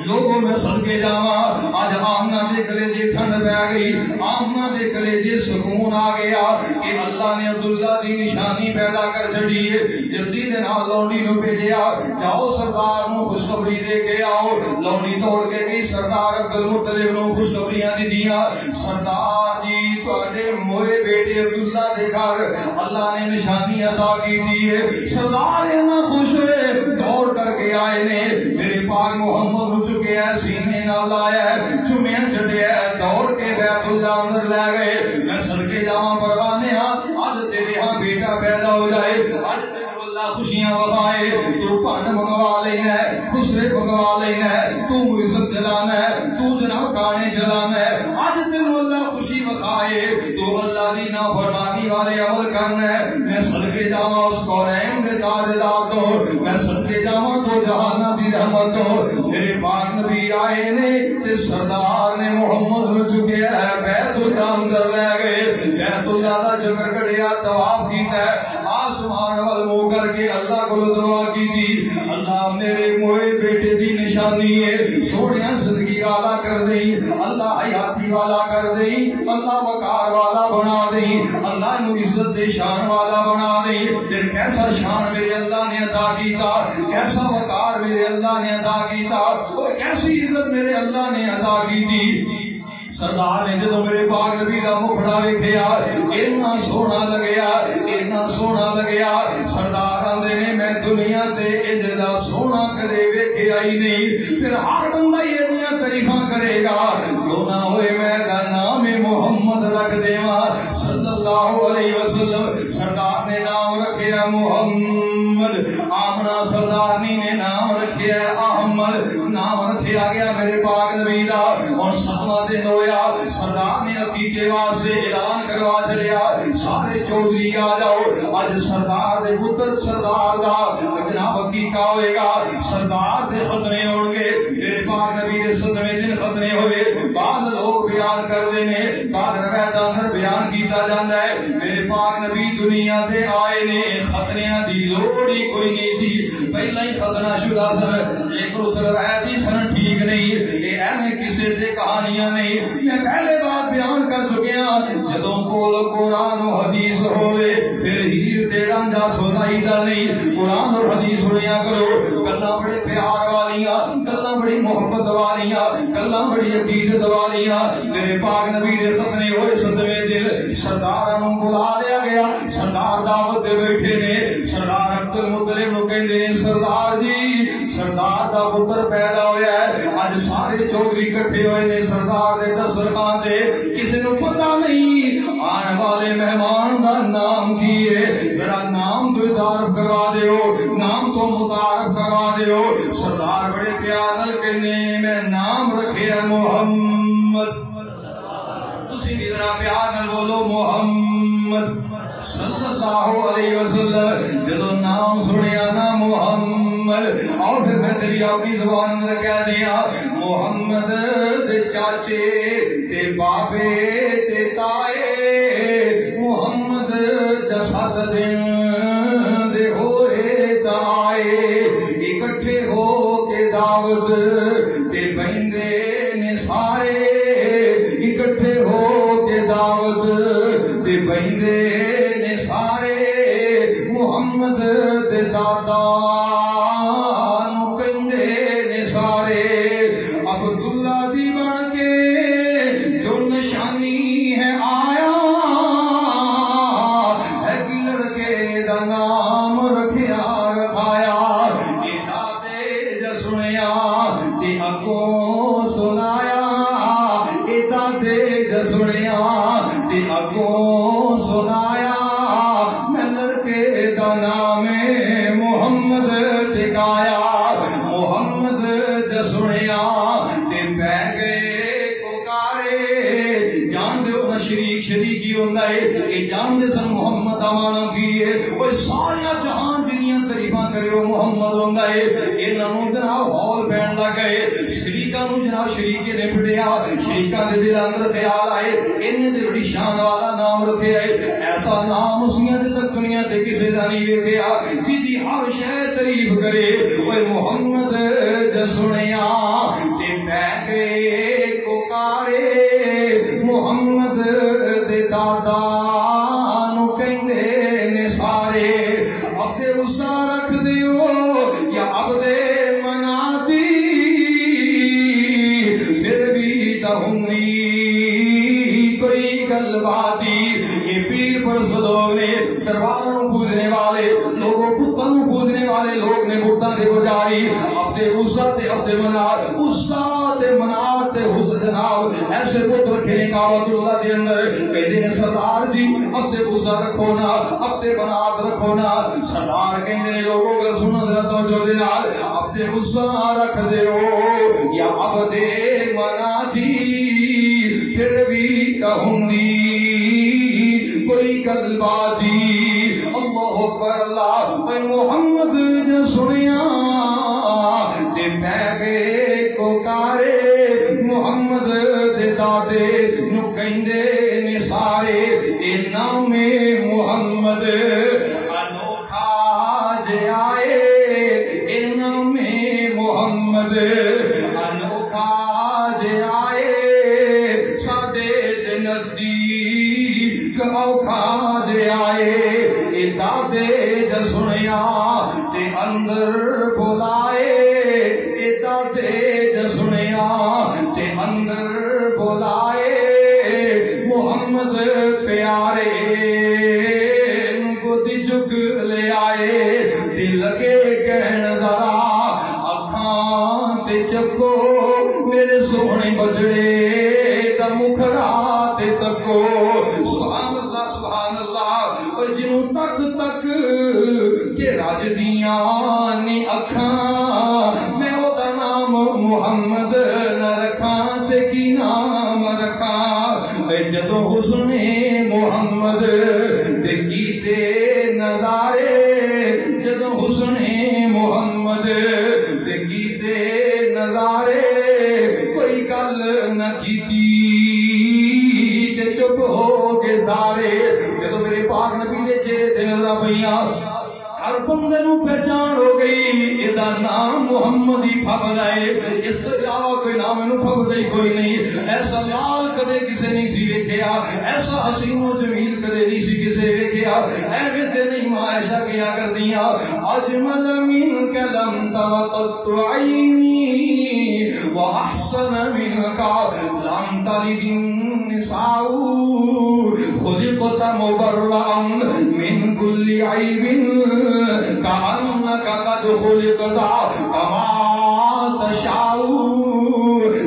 لوگوں میں صدقے جاواں آج آمنہ دے کلیجے ٹھنڈ پہ گئی آمنہ دے کلیجے سکون آ گیا کہ اللہ اللہ نے عبداللہ دی نشانی پیدا کر چھڑی ہے جلدی دے نال لونڈی نو بھیجیا جاؤ سردار نو خوشخبری دے کے آؤ لونڈی توڑ کے گئی سردار عبدالمطلب نو خوشخبریاں دی دیا سردار جی تواڈے موئے بیٹے عبداللہ دے گھر اللہ نے نشانی عطا کی دی ہے سردار اتنا خوش ہوئے دوڑ کر کے آئے نے میرے پاک محمد نو چکے ہے سینے نال آیا ہے چومیا چھڑیا ہے دوڑ کے بیت اللہ اندر لے گئے میں صدقے جاواں پروانے آج تیرے ہاں بیٹا پیدا ہو جائے آج اللہ خوشیاں وغائے تو پان منگوا لینا ہے خسرے منگوا لینا ہے تو عزت چلانا ہے تو جناب گانے چلانا ہے آج تیرے اللہ خوشی وغائے تو اللہ دی نافرمانی والے عمل کرنا ہے میں صدقے جاواں اس کونین دے تاجدار تو میں صدقے جاواں تو جہانہ دی رحمت تو میرے پاک نبی آئے نے تے سردار نے محمد نو چکے ہے بیت اللہ اندر لے گئے بیت اللہ دا چکر کڑیا طواف کیتا ہے آسمان وال منہ کر کے اللہ کو دعا کی دی اللہ میرے موئے بیٹے دی نشانی ہے سونیا زندگی والا کر دیں اللہ حیاتی والا کر دیں اللہ وقار والا بنا دیں اللہ نو عزت دے شان والا بنا دیں پھر کیسا شان میرے اللہ نے عطا کیتا کیسا وقار میرے اللہ نے عطا کیتا اور کیسی عزت میرے اللہ نے عطا کی دی سردار نے جدو میرے پاک نبی دا مکھڑا ویکھیا اتنا سونا لگیا اتنا سونا لگیا سردار آندے نے میں دنیا تے انج دا سونا کدے ویکھیا ہی نہیں پھر ہر بندہ یہ تعریفاں کرے گا کیوں نہ ہوئے میں دا نام محمد رکھ دیواں صلی اللہ علیہ وسلم سردار نے نام رکھیا محمد آمنہ سردارنی نے نام رکھیا احمد نام رکھیا گیا میرے پاک نبی دا اور ستواں دن ہویا سردار نے عقیقے واسطے اعلان کروا چھڑیا سارے چودھری آ جاؤ اج سردار دے پتر سردار دا جناب عقیقہ ہوئے گا سردار دے ختنے ہون گے میرے پاک نبی دے ستویں دن ختنے ہوئے بعد لوگ بیان کردے نے بعد روایتاں اندر بیان کیتا جاندا ہے میرے پاک نبی دنیا تے آئے نے ختنیاں دی لوڑ ہی کوئی نہیں سی پہلا ہی ختنہ شدہ سن ایک رسل روایتی سن ٹھیک نہیں اے ایویں کسے تے کہانیاں نہیں میں پہلے بات بیان کر چکیا جدوں کول قرآن و حدیث ہوئے پھر ہیر تے رانجا سنائی دا نہیں قرآن اور حدیث سنیا کرو گلاں بڑے پیار والیاں گلاں بڑی محبت والیاں گلاں بڑی عقیدت والیاں میرے پاک نبی دے ختنے ہوئے ستویں دن سردار نوں بلا لیا گیا سردار دعوت دے بیٹھے نے سردار عبدالمطلب نوں کہندے نے سردار جی سردار دا پتر پیدا ہویا ہے اج سارے چودھری اکٹھے ہوئے نے سردار دے دسترخوان تے کسی نوں پتہ نہیں آنے والے مہمان دا نام کی ہے میرا نام تو تعارف کروا دیو نام تو متعارف کروا دیو سردار بڑے پیار نال کہنے میں نام رکھیا محمد تسی بھی ذرا پیار نال بولو محمد صلی اللہ علیہ وسلم جدو نام سنیا نا محمد اور پھر میں تیری اپنی زبان اندر کہہ دیا محمد دے چاچے تے بابے تے تائے محمد دا 7 دن دے ہوئے تائے اکٹھے ہو کے دعوت تے بہندے نے سارے اکٹھے ہو کے دعوت تے بہندے نے سارے محمد دے دادا نو کندے نے سارے عبداللہ دی بن کے جو نشانی ہے آیا ہے کہ لڑکے دا نام رکھیا رکھایا یہ دادے جا سنیا تے اگوں سنایا یہ دادے جا سنیا تے اگوں سنایا میں لڑکے دا نام محمد ٹکایا محمد جا سنیا تے بہ گئے پکارے جان دے نہ شریکی ہوندا ہے اے جان دے سن محمد آوانا کی ہے اوے سارا جہان جنیاں تعریفاں کریو محمد ہوندا ہے انہاں نوں جناب ہول پین لگ گئے شریکاں نوں جناب شریک نے پڑھیا شریکاں دے دل اندر خیال آئے انہاں دے بڑی شان والا نام رکھے ایسا نام اسیاں دے تک دنیا تے کسے دا نہیں ویکھیا جدی ہر شے تعریف کرے اوے محمد جا سنیا تے بہ گئے پکارے محمد دے دادا نو کہیں دیو یا عبد مناتی پھر بھی تہنی کوئی گل باتی. یہ پیر پرست لوگ نے درباروں پوجنے والے لوگوں کتوں پوجنے والے لوگ نے بتاں دے بجائی عبد عزا تے عبد منات عزا تے منات تے حضرت جناب ایسے بت رکھے نے کعبۃ اللہ دے اندر. کہتے ہیں سردار جی عبد عزا رکھو نا عبد منات رکھو نا. سردار کہتے ہیں لوگوں کو سنو ذرا توجہ دے نال عبد عزا رکھ دیو یا عبد مناتی پھر بھی کہوں گی کوئی گل باتی. اللہ اکبر اللہ. اے محمد جو سنیا تے پیغے کو کارے محمد دے دادے نو کہندے نے سارے اے نام محمد انوکھا جے آئے اے نام محمد انوکھا جے آئے ساڈے دے نزدیک اوکھا جے آئے اے دادے جے سنیا تے اندر بلائے اے دادے جے سنیا تے اندر بلائے محمد پیارے کو دی جگ لے آئے. دل لگے کہن ذرا اکھاں تے چکو میرے سونے بچڑے دا مکھڑا تے تکو. سبحان اللہ سبحان اللہ. اور جنوں تک تک کہ راج دیاں نی اکھاں میں او دا نام محمد نہ رکھاں تے کی نام رکھاں. جدوں حسن محمد دے کیتے نظارے جدوں حسن محمد دے کیتے نظارے کوئی گل نہ کیتی تے چپ ہو کے سارے. جدوں میرے پاک نبی دے چہرے تے نظر پیاں ہر بندے نو پہچان ہو گئی ادا نام محمد ہی پھب جائے. اس سے علاوہ کوئی نام انہوں پھب دائی کوئی نہیں. ایسا لال کدے کسے نہیں سی ویکھیا ایسا حسین و جمیل کدے نہیں سی کسے ویکھیا. ایویں تے نہیں ماں عائشہ کیا کر دیا اجمل من کلم توقت عینی واحسن منک لم تلد النساء خلقت مبرئا من كل عیب کأنک قد خلقت کما تشاء.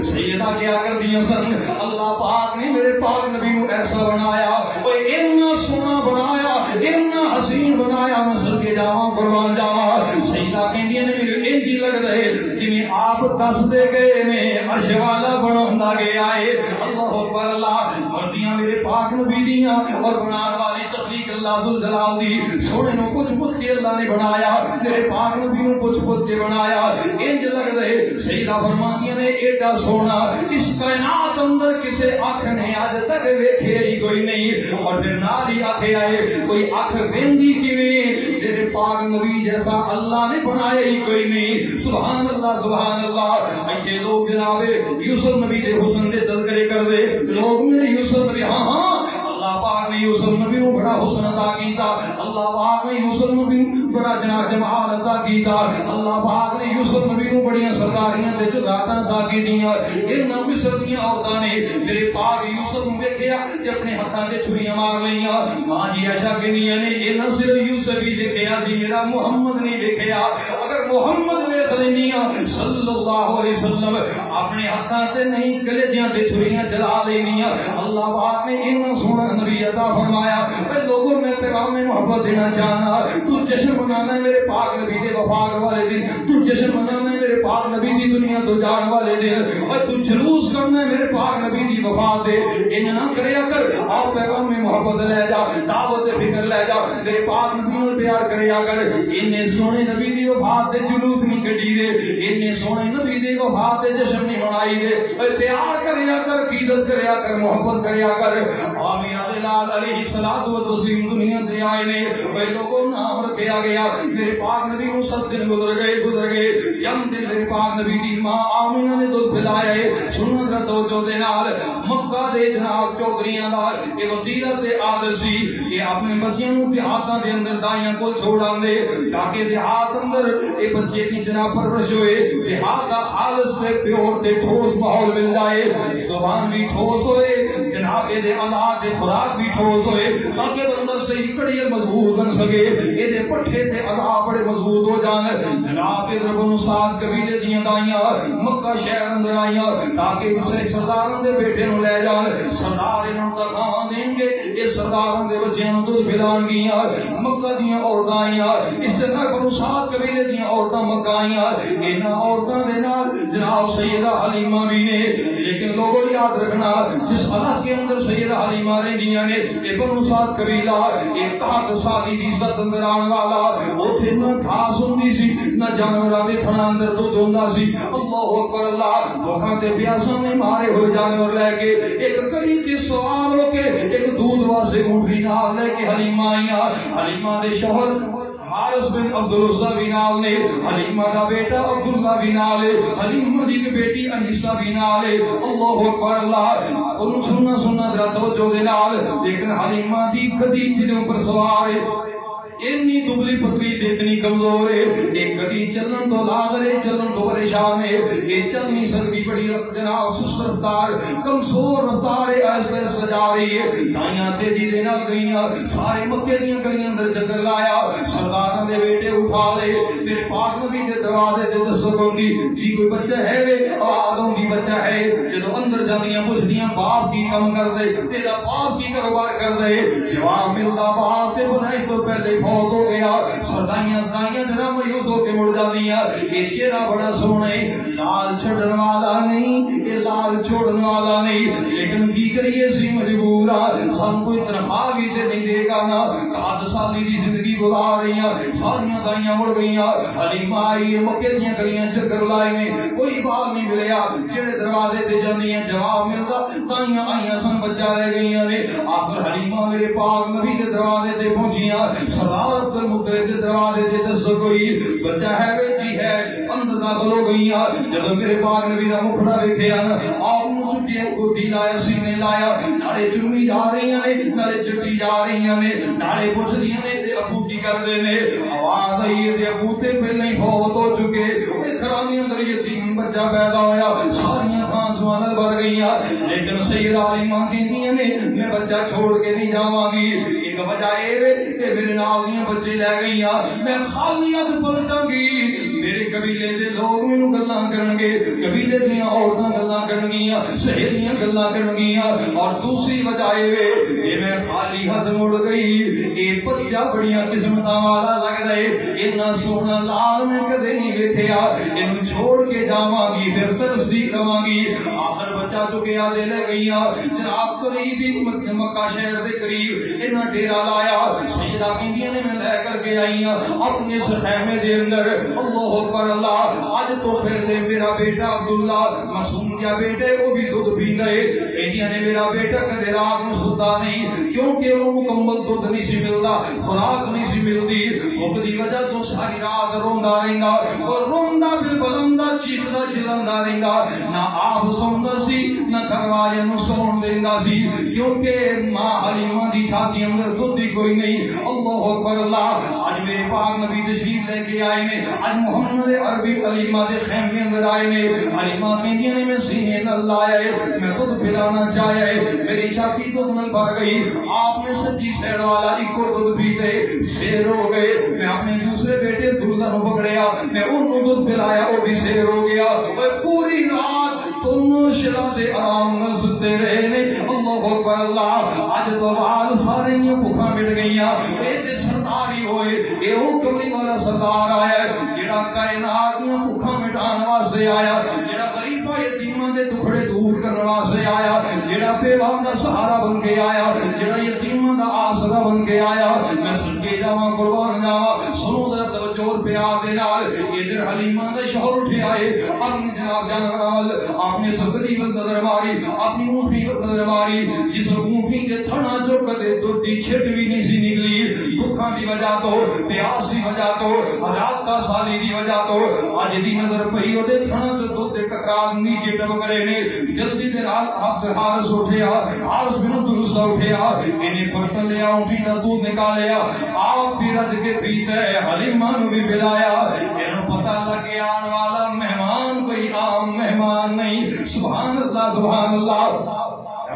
سیدہ کیا کر دیا سن اللہ پاک نے میرے پاک نبی کو ایسا بنایا وہ اتنا سونا بنایا اتنا حسین بنایا میں سر کے جاواں قربان جاواں. سیدہ کہندی نے میرے انجی لگ رہے جنہیں آپ دس دے گئے نے عرش والا بناوندا گیا ہے. اللہ اکبر اللہ. مرضیاں میرے پاک نبی دیاں اور بنان والی تخلیق اللہ ذو الجلال دی سونے نو کچھ پوچھ کے اللہ نے بنایا میرے پاک نبی نو کچھ پوچھ کے بنایا. انج لگ رہے سیدہ فرماتی نے ایڈا سونا اس کائنات اندر کسے آنکھ نے آج تک ویکھے ہی کوئی نہیں. اور پھر نال ہی آکھے آئے کوئی آنکھ ویندی کیویں میرے پاک نبی جیسا اللہ نے بنایا ہی کوئی نہیں. سبحان اللہ سبحان اللہ. یہ لوگ جناب یوسف نبی دے حسن دے تذکرے کر دے لوگ میرے یوسف نبی ہاں ہاں اللہ پاک نے یوسف نبی کو بڑا حسن عطا کیتا. اللہ پاک نے یوسف نبی کو بڑا جمال عطا کیتا. اللہ پاک نے یوسف نبی کو بڑیاں سرکاریاں تے جگاتاں عطا کیتیاں. انہاں مصر دیاں عورتاں نے میرے پاک یوسف نوں ویکھیا تے اپنے ہتھاں تے چھریاں مار لئیاں. ماں جی عائشہ کہندیاں نے انہاں صرف یوسف ہی ویکھیا سی میرا محمد نہیں ویکھیا. اگر محمد ویکھ لینیاں صلی اللہ علیہ وسلم اپنے ہتھاں تے نہیں کلیجیاں تے چھریاں چلا لینیاں. اللہ پاک نے انہاں سونا نبی عطا فرمایا. اے لوگوں میں پیغام محبت دینا چاہنا تو جشن منانا ہے میرے پاک نبی دے وفات والے دن. تو جشن منانا ہے میرے پاک نبی دی دنیا تو جان والے دن. اور تو جلوس کرنا ہے میرے پاک نبی دی وفات دے. انج نہ کریا کر آپ پیغام میں محبت لے جا دعوت فکر لے جا میرے پاک نبی نال پیار کریا کر. اننے سونے نبی دی وفات دے جلوس نہیں کڈی دے اننے سونے نبی دی وفات دے جشن نہیں منائی دے. اے پیار کریا کر عقیدت کریا کر محبت کریا کر. آمین لال علیہ الصلوۃ والتسلیم دنیا دے آئے نے اے لوگوں نام رکھیا گیا میرے پاک نبی کو 7 دن گزر گئے جم دن میرے پاک نبی دی ماں آمینہ نے دودھ پلایا ہے سننا ذرا توجہ دے نال مکہ دے جناب چودھریاں دا یہ وزیرت عادل سی یہ اپنے بچیاں نوں دیہاتاں دے اندر دائیاں کول چھوڑاندے تاکہ دیہات اندر یہ بچے دی جناب پرورش ہوئے دیہات دا خالص تے پیور تے ٹھوس ماحول مل جائے زبان بھی ٹھوس ہوئے جناب یہ دے اولاد دے خوراک بھی ٹھوس ہوئے تاکہ بندہ صحیح کڑیل مضبوط بن سکے یہ دے پٹھے تے اولاد بڑے مضبوط ہو جان جناب ادھر بنو سعد قبیلے دیاں دائیاں مکہ شہر اندر آئیاں تاکہ اسے سرداروں دے بیٹے نوں لے جان سردار انہوں تنخواہ دیں گے یہ سرداروں دے بچیاں نوں دودھ پلان گیاں مکہ دیاں عورتاں آئیاں اس طرح بنو سعد قبیلے دیاں عورتاں مکہ آئیاں انہاں عورتاں دے نال جناب سیدہ حلیمہ بھی نے لیکن لوگوں یاد رکھنا جس علاقے کے اندر سیدہ حلیمہ رہندیاں نے یہ بنو سعد قبیلہ ایک 61 سالی دی عزت اندر آن والا اوتھے نہ گھاس ہوندی سی نہ جانوراں دے تھنا اندر دودھ ہوندا سی اللہ اکبر اللہ بھوکاں تے پیاساں نے مارے ہوئے جانور لے کے ایک کڑی تے سوار ہو کے ایک دودھ واسطے اونٹنی نال لے کے حلیمہ آئیاں حلیمہ دے شوہر حارث بن عبدالعزیز بھی نال نے حلیمہ دا بیٹا عبداللہ بھی نال ہے حلیمہ دی بیٹی انیسہ بھی نال ہے اللہ اکبر اللہ انہوں سننا ذرا توجہ دے نال لیکن حلیمہ دی گدی جدے اوپر سوار ہے اتنی دبلی پتلی تے اتنی کمزور ہے ایک گڈی چلن تو لاغر ہے چلن تو پریشان ہے یہ چل نہیں سکتی بڑی جناب سست رفتار کمزور رفتار ہے ایسے ایسے جا رہی ہے دائیاں تیزی دے نال گئیاں سارے مکے دیاں گلیاں اندر چکر لایا سرداراں دے بیٹے اٹھا لے میرے پاک نبی دے دروازے تے دستک ہوندی جی کوئی بچہ ہے وے آواز ہوندی بچہ ہے جدوں اندر جاندیاں پوچھدیاں باپ کی کم کر دے تیرا باپ کی کاروبار کر دے جواب ملدا باپ تے بدائش تو پہلے بہت ہو گیا سردائیاں جناب مایوس ہو کے مڑ جاندیاں یہ چہرہ بڑا سونا ہے لال چھڑن والا نہیں یہ لال چھوڑن والا نہیں لیکن کی کریے سی مجبور ہم کوئی تنخواہ بھی تے نہیں دے گا نا 60 سالی دی زندگی گزار رہی ہیں ساریاں دائیاں مڑ گئیاں حلیمہ آئی مکے دیاں گلیاں چکر لائے میں کوئی بال نہیں ملیا جڑے دروازے تے جاندیاں جواب ملدا دائیاں آئیاں سن بچہ رہ گئیاں نے آخر حلیمہ میرے پاک نبی دے دروازے تے پہنچیاں عبد المطلب دے دروازے تے دستک ہوئی بچہ ہے بیٹی ہے اندر داخل ہو گئیاں جدوں میرے پاک نبی دا مکھڑا ویکھیا آپ نوں چٹیاں گودی لایا سینے لایا نالے چومی جا رہیاں نے نالے چٹی جا رہیاں نے نالے پوچھدیاں نے تے ابو کی کردے نے آواز آئی تے ابو تے پہلے ہی فوت ہو چکے اے گھرانے اندر یتیم بچہ پیدا ہویا ساریاں آنسواں نال بھر گئیاں لیکن سیدہ حلیمہ کہندیاں نے میں بچہ چھوڑ کے نہیں جاواں گی ایک وجہ اے وے کہ میرے نال بچے لے گئیاں میں خالی ہاتھ پلٹاں گی میرے قبیلے دے لوگ مینوں گلاں کرن گے قبیلے دیاں عورتاں گلاں کرن گیاں سہیلیاں گلاں کرن گیاں اور دوسری وجہ اے وے کہ میں خالی ہاتھ مڑ گئی اے بچہ بڑیاں قسمتاں والا لگدا اے اتنا سونا لال میں کدے نہیں ویکھیا اینوں چھوڑ کے جاواں گی پھر ترستی رہاں گی آخر بچہ چکیا دے لے گئیاں جناب قریب ہی مکہ شہر دے قریب انہاں ڈیرا لایا سیدہ کہندیاں نے میں لے کر کے آئیاں اپنے اس خیمے دے اندر اللہ اکبر اللہ آج تو پہلے میرا بیٹا عبداللہ معصوم جا بیٹے وہ بھی دودھ پیندا ہے کہندیاں نے میرا بیٹا کدے رات نوں سوتا نہیں کیونکہ وہ مکمل دودھ نہیں سی ملدا خوراک نہیں سی ملدی بھوک دی وجہ تو ساری رات روندا رہندا اور روندا بالبلندا چیخدا چلاندا رہندا نہ آپ سوندا سی نہ گھر والے نوں سون دیندا سی کیونکہ ماں حلیمہ دی چھاتی اندر دودھ ہی کوئی نہیں اللہ اکبر اللہ آج میرے پاک نبی تشریف لے کے آئے نے آج محمد عربی حلیمہ دے خیمے اندر آئے نے حلیمہ کہندیاں نے میں سینے نال لایا ہے میں دودھ پلانا چاہیا ہے میری چھاتی دودھ نال بھر گئی آپ نے سچی سیڑ والا ایک اور دودھ پیتے سیر ہو گئے میں اپنے دوسرے بیٹے عبداللہ نوں پکڑیا میں انہوں دودھ پلایا وہ بھی سیر ہو گیا اور پوری رات دونوں شرا سے آرام نال ستے رہے نے اللہ اکبر اللہ آج تو بعد سارے بھوکاں مٹ گئیاں اے تے سردار ہی ہوئے اے او کملی والا سردار آیا جڑا کائنات دیاں بھوکاں مٹان واسطے آیا جڑا غریباں یتیماں دے دکھڑے دور کرن واسطے آیا جڑا بیواں دا سہارا بن کے آیا جڑا یتیماں دا آسرا بن کے آیا میں صدقے جاواں قربان جاواں سنو ذرا توجہ پیار دے نال ادھر حلیمہ دا شوہر اٹھے آئے اپنی جناب جانال اپنے سکری ول نظر ماری اپنی اونٹھی ول نظر ماری جس اونٹھی دے تھنا جو کدے دودھ دی چھٹ بھی نہیں سی نکلی بھکھاں دی وجہ تو پیاس دی وجہ تو حالات کا سالی دی وجہ تو اج دی نظر پئی او دے تھنا تے دودھ دے قطرات نیچے ٹپک رہے نے جلدی دے نال عبد الحارث اٹھیا حارث بن درست اٹھیا انہیں برتن لیا اونٹی دا دودھ نکالیا آپ بھی رج کے پیتے حلیمہ نو بھی بلایا انہوں پتہ لگے آن والا مہمان کوئی عام مہمان نہیں سبحان اللہ سبحان اللہ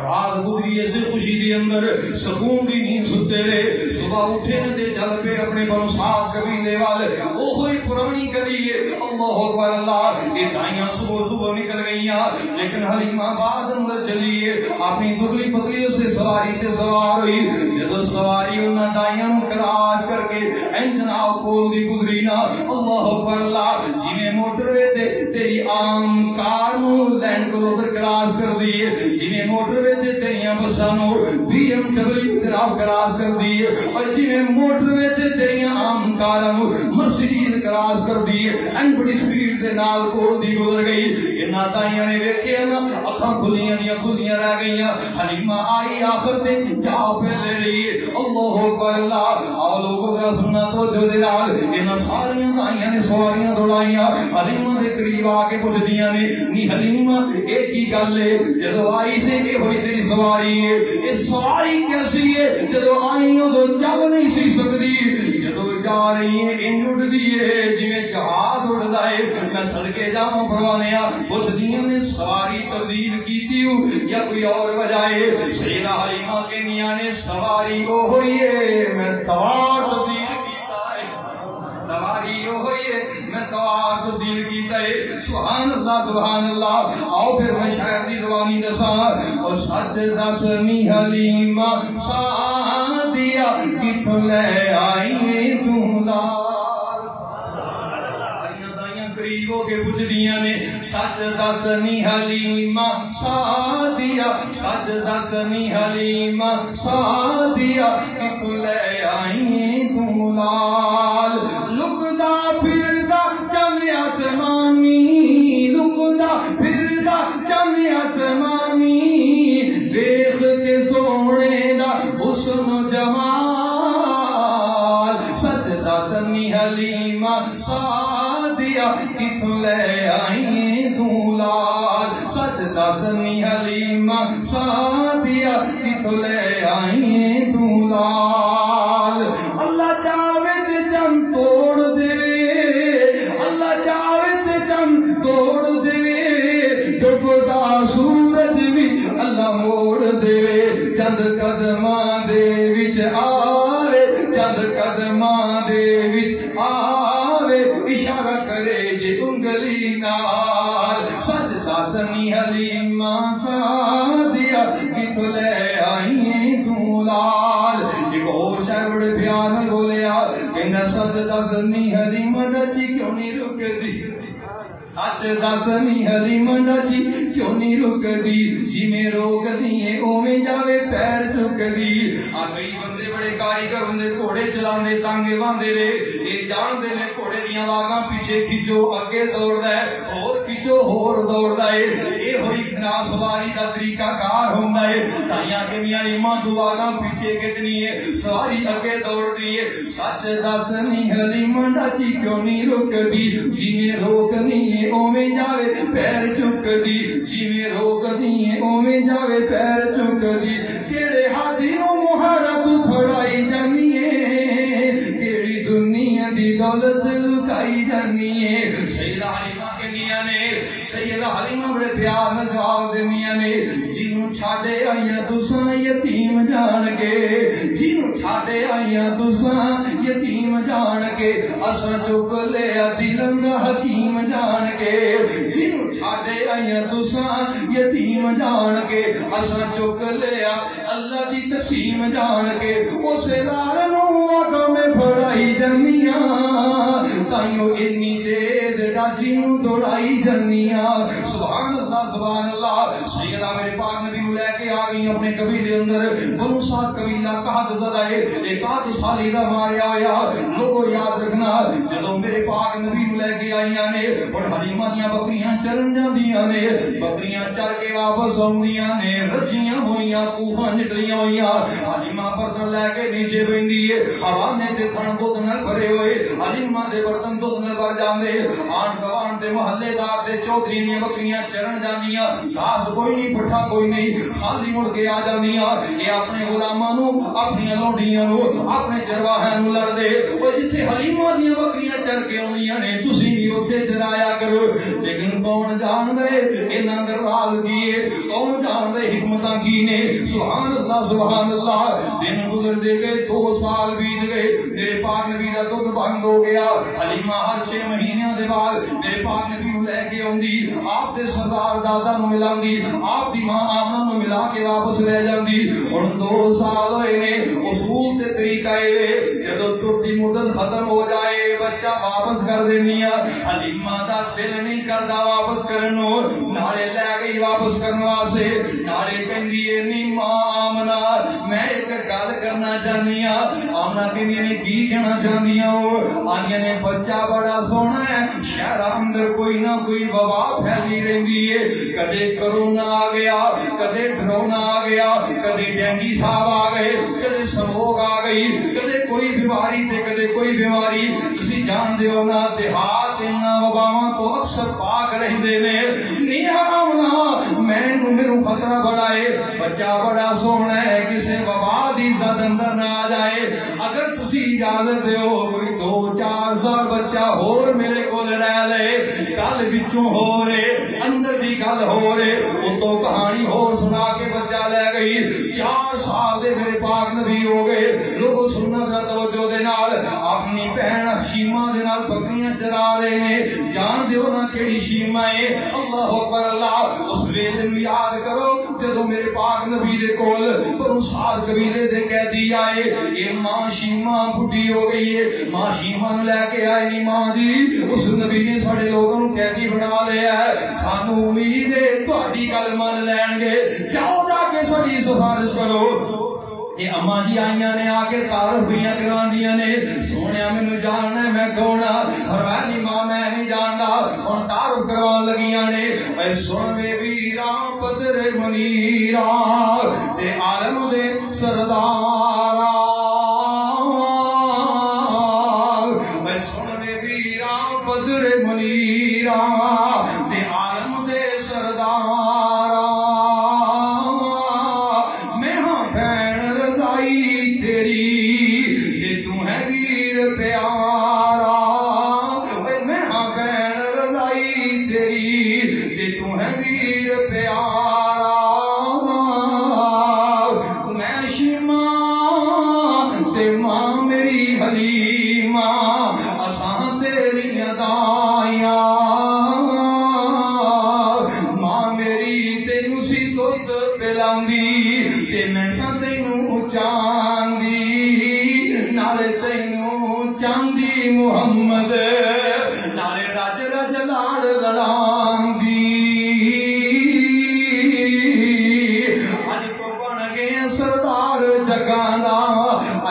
رات گزری ایسے خوشی دی اندر سکون دی نیند ستے رہے صبح اٹھے نہ دے چل پہ اپنے بنو سعد قبیلے والے او ہوئی پرانی قبیلے اللہ اکبر اللہ یہ دائیاں صبح صبح نکل گئیاں لیکن حلیمہ بعد اندر چلیے اپنی دبلی پتلی سے سواری تے سوار ہوئی جدو سواری انہاں دائیاں کراس کر کے انجن آؤ کول دی گزری نا اللہ اکبر اللہ جی میں موٹر وے تے تیری عام کار نو لینڈ کروزر کراس کر دیئے جی میں موٹر وے تے تیریاں بسانو بی ایم ڈبلیو تراف کراس کر دیئے اور جی میں موٹر وے تے تیریاں عام کارنو مرسیڈیز کراس کر دیئے این بڑی سپیڈ دے نال کول دی گزر گئی انہاں دائیاں نے ویکھے نا اکھاں کھلیاں دیاں کھلیاں رہ گئیاں حلیمہ آئی آخر تے جا پہلے رہی اللہ اکبر اللہ آؤ لوگوں ذرا سننا تو جو دے نال انہاں ساریاں دائیاں نے سواریاں دوڑائیاں حلیمہ دے قریب آ کے پوچھ دیاں نے نی حلیمہ ایک ہی گل ہے جدو آئی سے اے ہوئی تیری سواری ہے اے سواری کیسی ہے جدو آئی ہو تو چل نہیں سی سکتی جدو جا رہی ہے ان اڑ دیئے جی میں جہاز اڑ دائے میں صدقے جاؤں پروانیا پوچھ دیاں نے سواری تبدیل کیتی ہوں یا کوئی اور وجہ ہے سیدہ حلیمہ کے میاں نے سواری کو ہوئی ہے میں سوار تبدیل سواری ہو ہوئی ہے میں سوار تبدیل کیتا ہے سبحان اللہ آؤ پھر میں شاعر دی زبانی دساں اور سچ دسنی حلیمہ سعدیہ کتھوں لے آئی دولار دائیاں قریب ہو کے پوچھ دیاں نے سچ دسنی حلیمہ سعدیہ سچ دسنی حلیمہ سعدیہ کتھوں لے آئی دولار لکدا پھردا چم آسمانی لکدا پھردا چم آسمانی دیکھ کے سونے دا حسن و جمال سچ دسنی حلیمہ سعدیہ کتھوں لے آئی دولار سچ دسنی حلیمہ سعدیہ کتھوں لے آئی دولار اللہ چاہے تے چم توڑ دے اللہ چاہے تے چم توڑ دے ڈوبدا سورج بھی اللہ موڑ دے چند قدماں دے وچ آوے چند قدماں دے وچ آوے اشارہ کرے جے انگلی نال سچ دسنی حلیمہ سعدیہ کتھوں لے آئی دولار ایک اور شاعر بڑے پیار میں بولیا کہنا سچ دسنی حلیمہ ڈچی کیوں نہیں رکدی سچ دسنی حلیمہ ڈچی کیوں نہیں رکدی جی میں روک دیئے اوویں جاوے پیر چکدی آ کئی بندے بڑے کاریگر ہوندے گھوڑے چلاندے تانگے باندھے رے اے جاندے نے گھوڑے دیاں لاگاں پیچھے کھچو اگے دوڑدا ہے اور کھچو ہور دوڑدا ہے اے ہوئی خراب سواری دا طریقہ کار ہوندا ہے تائیاں کہندیاں ایمان دعاگاں پیچھے کتنی ہے سواری اگے دوڑ رہی ہے سچ دسنی حلیمہ ڈچی کیوں نہیں رکدی جی میں روکنی ہے اوویں جاوے پیر چکدی جی میں روکنی ہے اوویں جاوے پیر چکدی کیڑے ہادی نو مہارا تو پھڑائی جانی ہے کیڑی دنیا دی دولت لکائی جانی ہے سیدہ حلیمہ کہندیاں نے سیدہ حلیمہ بڑے پیار میں جواب دیندیاں نے جنوں چھاڑے آئیاں تساں یتیم جان کے جنوں چھاڑے آئیاں تساں یتیم جان کے اساں چک لیا دلن دا حکیم جان کے جنوں چھاڑے آئیاں تساں یتیم جان کے اساں چک لیا اللہ دی تقسیم جان کے اسے لال نو آگا میں پھڑائی جانیاں تائیوں انی دید ڈاچی نو دوڑائی جانیاں سبحان اللہ سیدہ میرے پاک نبی لے کے آ گئی اپنے قبیلے اندر بنو سعد قبیلہ قحط زدہ ہے ایک آدھ سالی دا ماریا ہویا لوگو یاد رکھنا جدو میرے پاک نبی نو لے کے آئیاں نے اور حلیمہ دیاں بکریاں چرن جاندیاں نے بکریاں چر کے واپس آؤندیاں نے رجیاں ہوئیاں کوفاں نکلیاں ہوئیاں حلیمہ برتن لے کے نیچے بیندی ہے حوانے تے تھن دودھ نال بھرے ہوئے حلیمہ دے برتن دودھ نال بھر جاندے آن گوان تے محلے دار تے چودھری دیاں بکریاں چرن جاندیاں گھاس کوئی نہیں پٹھا کوئی نہیں خالی مڑ کے آ جاندیاں اے اپنے غلاماں نو اپنی لونڈیاں نو اپنے چرواہاں نو لڑ دے او جتھے حلیمہ دیاں بکریاں چر کے آونیاں نے تسی بھی اوتھے چرایا کرو لیکن کون جان دے انہاں دا راز کیے کون جان دے حکمتاں کی نے سبحان اللہ دن گزر دے گئے 2 سال بیت گئے میرے پاک نبی دا دودھ بند ہو گیا حلیمہ ہر 6 مہینے دے بعد میرے پاک نبی نو لے کے اوندی آپ دے سردار دادا نو ملاندی آپ دی ماں آمنہ نو ملا کے واپس لے جاندی اور 2 سال ہوئے نے اصول تے طریقہ اے جدوں ٹوٹی مدت ختم ہو جائے بچہ واپس کر دینی حلیمہ دا دل نہیں کردا واپس کرنو نالے لے گئی واپس کرن واسطے نالے کہندی اے نی ماں آمنہ میں ایک گل کرنا چاہنی آمنہ کہندی نے کی کہنا چاہندی آنیاں نے بچہ بڑا سونا ہے شہر اندر کوئی نہ کوئی وبا پھیلی رہندی ہے کدے کرونا آ گیا کدے ڈرونا آ گیا کدے ڈینگی صاحب آ گئے کدے سموگ آ گئی کدے کوئی بیماری تے کدے کوئی بیماری تسی جان دیو نا دیہات انہاں وباواں تو اکثر پاک رہندے نے نہیں آمنا میرے خطرہ بڑا ہے بچہ بڑا سونا ہے کسے وبا دی زد اندر نہ آ جائے اگر تسی اجازت دیو کوئی 2-4 سال بچہ ہور میرے کول رہ لے گل وچوں ہو رہے اندر دی گل ہو رہے وہ تو کہانی ہور سنا کے بچہ لے گئی 4 سال دے میرے پاک نبی ہو گئے لوگوں سننا ذرا توجہ دے نال اپنی بہن شیمہ دے نال بکریاں چرا رہے نے جان دیو نا کیڑی شیمہ ہے اللہ اکبر اللہ اس ویلے نو یاد کرو جدوں میرے پاک نبی دے کول بنو سعد قبیلے دے قیدی آئے اے ماں شیمہ بڈھی ہو گئی ہے ماں شیمہ نو لے کے آئے نی ماں جی اس نبی نے ساڈے لوگوں نو قیدی بنا لیا ہے سانو امید ہے تہاڈی گل من لین گے جاؤ جا کے ساڈی سفارش کرو کہ اماں جی آئیاں نے آ کے تعارف ہوئیاں کراندیاں نے سونیا مینوں جاننا ہے میں کون ہاں فرمایا نہیں ماں میں نہیں جاندا اور تعارف کروان لگیاں نے اے سن وے ویراں بدر منیراں تے عالم دے سردار اے سن وے ویراں بدر منیراں تے عالم دے سردار میں ہاں بہن رضائی تیری تے تو ہے ویر پیارا میں ہاں بہن رضائی تیری تے تو ہے ویر پیارا میں شیمہ تے ماں میری حلیمہ اساں تیری دائیاں ماں میری تینوں سی دودھ پلاندی تے میں سا تینوں چاندی نالے تینوں چاندی محمد نالے رج رج لاڑ لڑاندی اج تو بن گئے سردار جگاں دا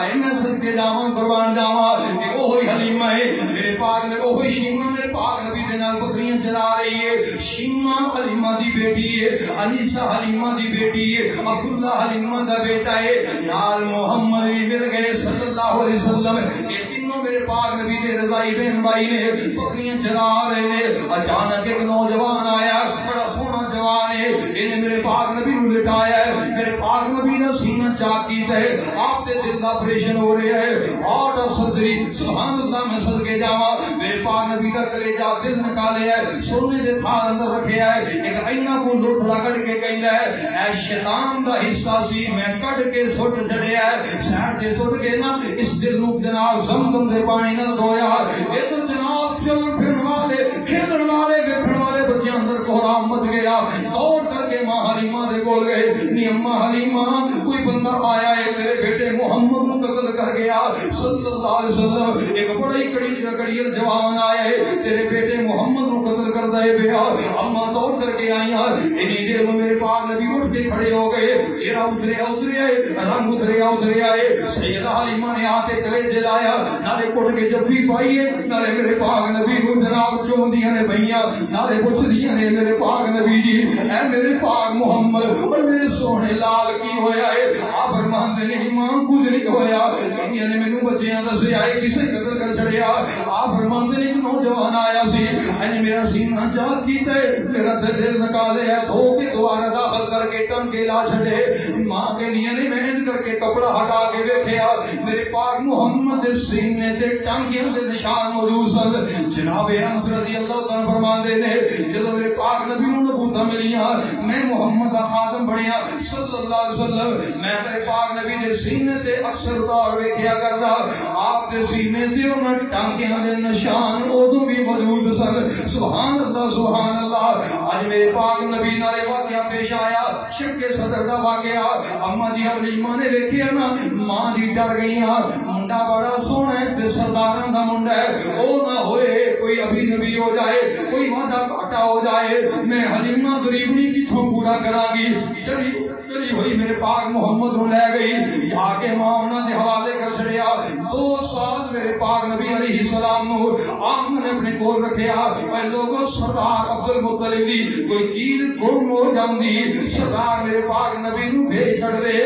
اے میں صدقے جاواں قربان جاواں کہ اوہی حلیمہ ہے میرے پاک نے اوہی شیمہ میرے پاک نبی دے نال بکریاں چرا رہی ہے شیمہ حلیمہ دی بیٹی ہے انیسہ حلیمہ دی بیٹی ہے عبداللہ حلیمہ دا بیٹا ہے نال محمد بھی مل گئے صلی اللہ علیہ وسلم یہ تینوں میرے پاک نبی دے رضائی بہن بھائی نے بکریاں چرا رہے نے اچانک ایک نوجوان آیا بڑا سونا جوان ہے انہیں میرے پاک نبی نو لٹایا ہے میرے پاک نبی نے سینہ چاک کیتا ہے آپ تے دل دا آپریشن ہو رہا ہے ہارٹ آف سرجری سبحان اللہ میں صدقے جاواں میرے پاک نبی دا کلیجہ دل نکالے ہے سونے دے تھال اندر رکھیا ہے ایک اینا کو لوتھڑا کٹ کے کہندا ہے اے شیطان دا حصہ سی میں کٹ کے سٹ چھڑیا ہے سائڈ تے سٹ کے نا اس دل نو جناب زمزم دے پانی نال دھویا اے تو جناب چل پھرن والے کھیلن والے ویکھن والے بچیاں اندر کوہرام مچ گیا دوڑ کر کے ماں حلیمہ دے کول گئے نی اماں حلیمہ کوئی بندہ آیا ہے تیرے بیٹے محمد کو قتل کر گیا صلی اللہ علیہ وسلم ایک بڑا ہی کڑیل جوان آیا ہے تیرے بیٹے محمد کو قتل کر پردے پہ اما دوڑ کر کے آئی اتنی دیر میں میرے پاک نبی اٹھ کے کھڑے ہو گئے چہرہ اترے رنگ اترے آئے سیدہ حلیمہ نے آ کے کلیجے لایا نالے کٹ کے جفی پائی ہے نالے میرے پاک نبی کو جناب چوندیاں نے بھئیاں نالے پوچھدیاں نے میرے پاک نبی جی اے میرے پاک محمد اور میرے سونے لال کی ہویا ہے آپ فرماندے نے ماں کچھ نہیں ہویا انہاں نے مینوں بچیاں دسیا ہے کسے قتل کر چھڑیا آپ فرماندے نے نوجوان آیا سی انہیں میرا سینہ چاک کیتا ہے میرا دل نکالے ہے دھو کے دوبارہ داخل کر کے ٹنکے لا چھڑے ماں کے لیے نے محنت کر کے کپڑا ہٹا کے ویکھیا میرے پاک محمد دے سینے تے ٹانگیاں دے نشان موجود سن جناب انس رضی اللہ تعالی فرماندے نے جدوں میرے پاک نبی نوں نبوت ملیاں میں محمد دا خادم بنیا صلی اللہ علیہ وسلم میں میرے پاک نبی دے سینے تے اکثر طور ویکھیا کردا آپ دے سینے تے انہاں ٹانگیاں دے نشان اودوں بھی موجود سن سبحان اللہ اج میرے پاک نبی نال واقعہ پیش آیا شک صدر دا واقعہ اما جی حلیمہ نے ویکھیا نا ماں جی ڈر گئیاں منڈا بڑا سونا ہے تے سرداراں دا منڈا ہے او نہ ہوئے کوئی ابھی نبی ہو جائے کوئی وعدہ گھاٹا ہو جائے میں حلیمہ غریبنی کتھوں پورا کراں گی ڈری ہوئی میرے پاک محمد کو لے گئی جا کے ماں انہاں دے حوالے کر چھڑیا 2 سال میرے پاک نبی علیہ السلام نو آپ نے اپنے کول رکھیا اے لوگوں سردار عبد المطلب دی کوئی چیز گم ہو جاندی سردار میرے پاک نبی نو بھیج چھڑ دے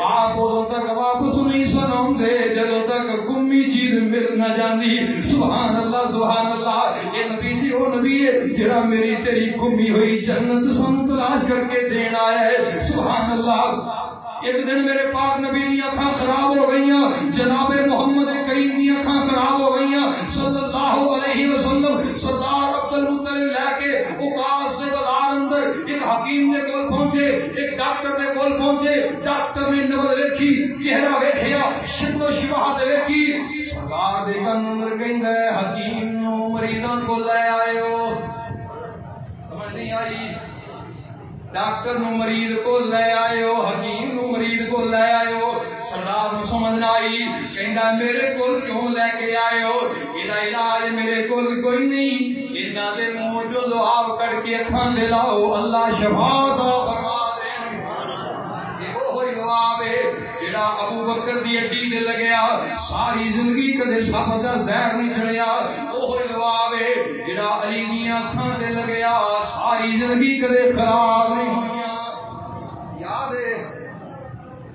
آپ ادوں تک واپس نہیں سناؤں دے جدوں تک گمی چیز مل نہ جاندی سبحان اللہ اے نبی دی او نبی ہے جڑا میری تیری گمی ہوئی جنت سن تلاش کر کے دین آیا ہے سبحان اللہ ایک دن میرے پاک نبی دی اکھاں خراب ہو گئیاں جناب محمد کریم دی اکھاں خراب ہو گئیاں صلی اللہ علیہ وسلم سردار عبد المطلب لے کے اوقاس سے بازار اندر ایک حکیم دے کول پہنچے ایک ڈاکٹر دے کول پہنچے ڈاکٹر نے نبض ویکھی چہرہ ویکھیا شکل و شباہت ویکھی سردار دے کن اندر کہندا ہے حکیم نو مریضاں کو لے آئیو سمجھ نہیں آئی ڈاکٹر نو مریض کو لے آئیو حکیم نو مریض کو لے آئیو سردار نو سمجھ نہ آئی کہندا میرے کول کیوں لے کے آئیو ایدا علاج میرے کول کوئی نہیں انہاں دے منہ جو لعاب کٹ کے اکھاں دے لاؤ اللہ شفا عطا فرما دین یہ وہی لعاب ہے جڑا ابو بکر دی ہڈی تے لگیا ساری زندگی کدے سب دا زہر نہیں چڑھیا وہی لعاب ہے جڑا علی دی اکھاں تے لگیا ساری زندگی کدے خراب نہیں ہوئیاں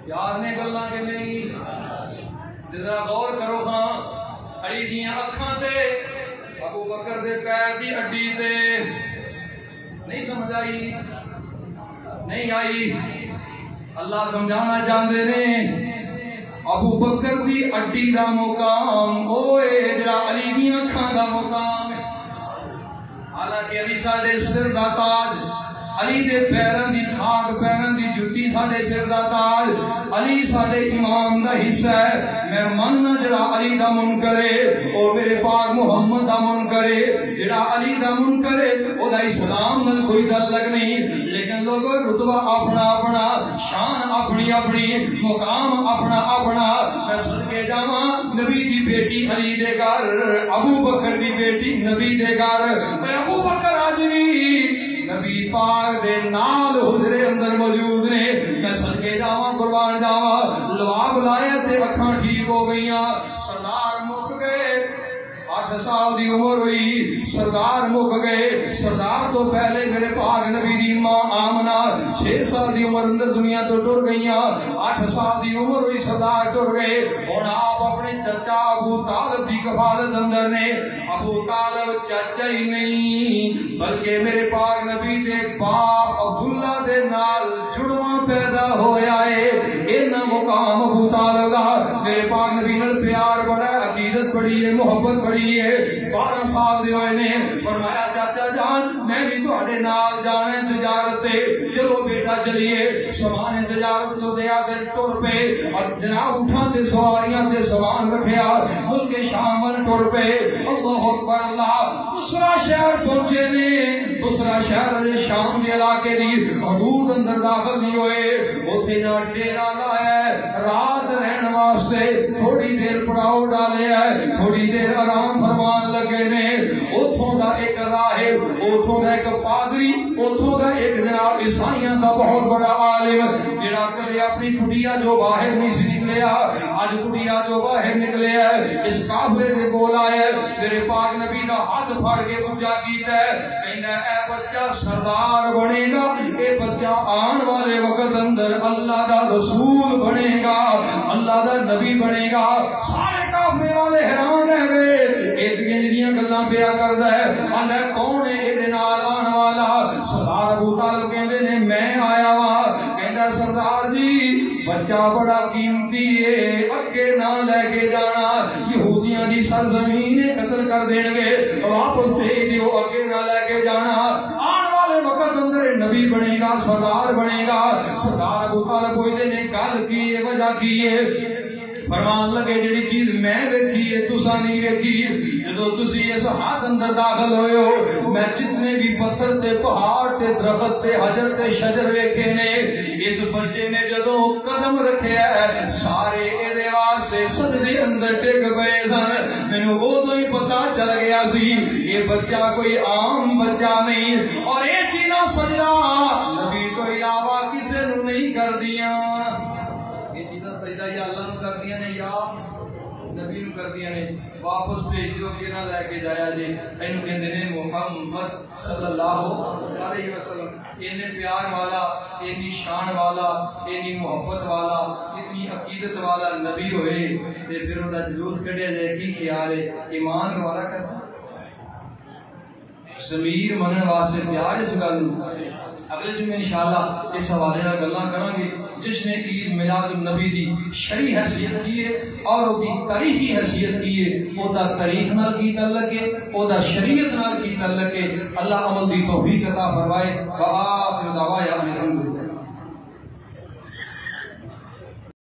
یاد نے گلاں کہ نہیں ذرا غور کرو ہاں علی دی اکھاں تے ابو بکر دے پیر دی ہڈی تے نہیں سمجھ آئی نہیں آئی اللہ سمجھانا چاہتے نے ابو بکر دی ہڈی دا مقام اوے جڑا علی دی اکھاں دا مقام ہے حالانکہ علی ساڈے سر دا تاج علی دے پیراں دی خاک پیراں دی جُتی ساڈے سر دا تاج علی ساڈے ایمان دا حصہ ہے میں مننا جڑا علی دا منکر ہے او میرے پاک محمد دا منکر ہے جڑا علی دا منکر ہے او دا اسلام نال کوئی تعلق نہیں لیکن لوگوں رتبہ اپنا اپنا شان اپنی اپنی مقام اپنا اپنا میں صدقے جاواں نبی دی بیٹی علی دے گھر ابو بکر دی بیٹی نبی دے گھر ابو بکر اج بھی نبی پاک دے نال حجرے اندر موجود نے میں صدقے جاواں قربان جاواں لعاب لایا تے اکھاں ٹھیک ہو گئیاں سردار مک گئے 8 سال دی عمر ہوئی سردار مک گئے سردار تو پہلے میرے پاک نبی دی ماں آمنہ 6 سال دی عمر اندر دنیا تو ٹر گئیاں 8 سال دی عمر ہوئی سردار ٹر گئے اور آپ اپنے چچا ابو طالب دی کفالت اندر نے ابو طالب چچا ہی نہیں بلکہ میرے پاک نبی دے باپ عبداللہ دے نال جڑواں پیدا ہویا ہے اینا مقام ابو طالب دا میرے پاک نبی نال پیار بڑا ہے عقیدت بڑی ہے محبت بڑی ہے 12 سال دے ہوئے نے فرمایا چاچا جان میں بھی تہاڈے نال جانا ہے تجارت تے چلو بیٹا چلیے سامان تجارت لدھیا تے ٹر پے اور جناب اٹھاں تے سواریاں تے سامان رکھیا ملک شام ول ٹر پے اللہ اکبر اللہ دوسرا شہر پہنچے نے دوسرا شہر شام دے علاقے دی حدود اندر داخل نہیں ہوئے اوتھے نہ ڈیرا لایا ہے رات رہن واسطے تھوڑی دیر پڑاؤ ڈالے ہے تھوڑی دیر آرام فرمان لگے لگے نے اتھوں دا ایک راہب اتھوں دا ایک پادری اتھوں دا ایک جناب عیسائیاں دا بہت بڑا عالم جڑا کرے اپنی کٹیا جو باہر نہیں سی نکلیا اج کٹیا جو باہر نکلے ہے اس قافلے دے کول آئے میرے پاک نبی دا ہاتھ پھڑ کے اونچا کیتا ہے کہندا اے بچہ سردار بنے گا اے بچہ آن والے وقت اندر اللہ دا رسول بنے گا اللہ دا نبی بنے گا سارے قافلے والے حیران رہ گئے ایک جڑیاں گلاں پیا کردا ہے آندا کون ہے اے دے نال آن والا سردار ابو طالب کہندے نے میں آیا وا کہندا سردار جی بچہ بڑا قیمتی ہے اگے نہ لے کے جانا یہودیاں دی سرزمین قتل کر دین گے واپس بھیج دیو اگے نہ لے کے جانا آن والے وقت اندر نبی بنے گا سردار بنے گا سردار ابو طالب کوئی نے گل کی ہے وجہ کی ہے فرمان لگے جڑی چیز میں دیکھی ہے تساں نہیں دیکھی جدو تسی اس ہاتھ اندر داخل ہوئے ہو میں جتنے بھی پتھر تے پہاڑ تے درخت تے حجر تے شجر ویکھے نے اس بچے نے جدو قدم رکھیا ہے سارے اے واسطے سجدے اندر ٹک پئے سن مینوں اودوں ہی پتہ چل گیا سی یہ بچہ کوئی عام بچہ نہیں اور یہ چیزاں سجدہ نبی تو علاوہ کسے نوں نہیں کر دیاں یہ چیزاں سجدہ یا اللہ نو کر دیا نے یا نبی نو کر دیا نے واپس بھیجو کہ نہ لے کے جایا جی اینو کہندے نے محمد صلی اللہ علیہ وسلم اینے پیار والا اینی شان والا اینی محبت والا اتنی عقیدت والا نبی ہوئے تے پھر اوندا جلوس کڈیا جائے کی خیال ہے ایمان والا کرنا ضمیر منن واسطے تیار اس گل نو اگلے جمعے انشاءاللہ اس حوالے نال گلاں کراں گے جس نے عید میلاد النبی دی شرعی حیثیت کی ہے اور او دی تاریخی حیثیت کی ہے او دا تاریخ نال کی تعلق ہے او دا شریعت نال کی تعلق ہے اللہ عمل دی توفیق عطا فرمائے وآخر دعوانا الحمدللہ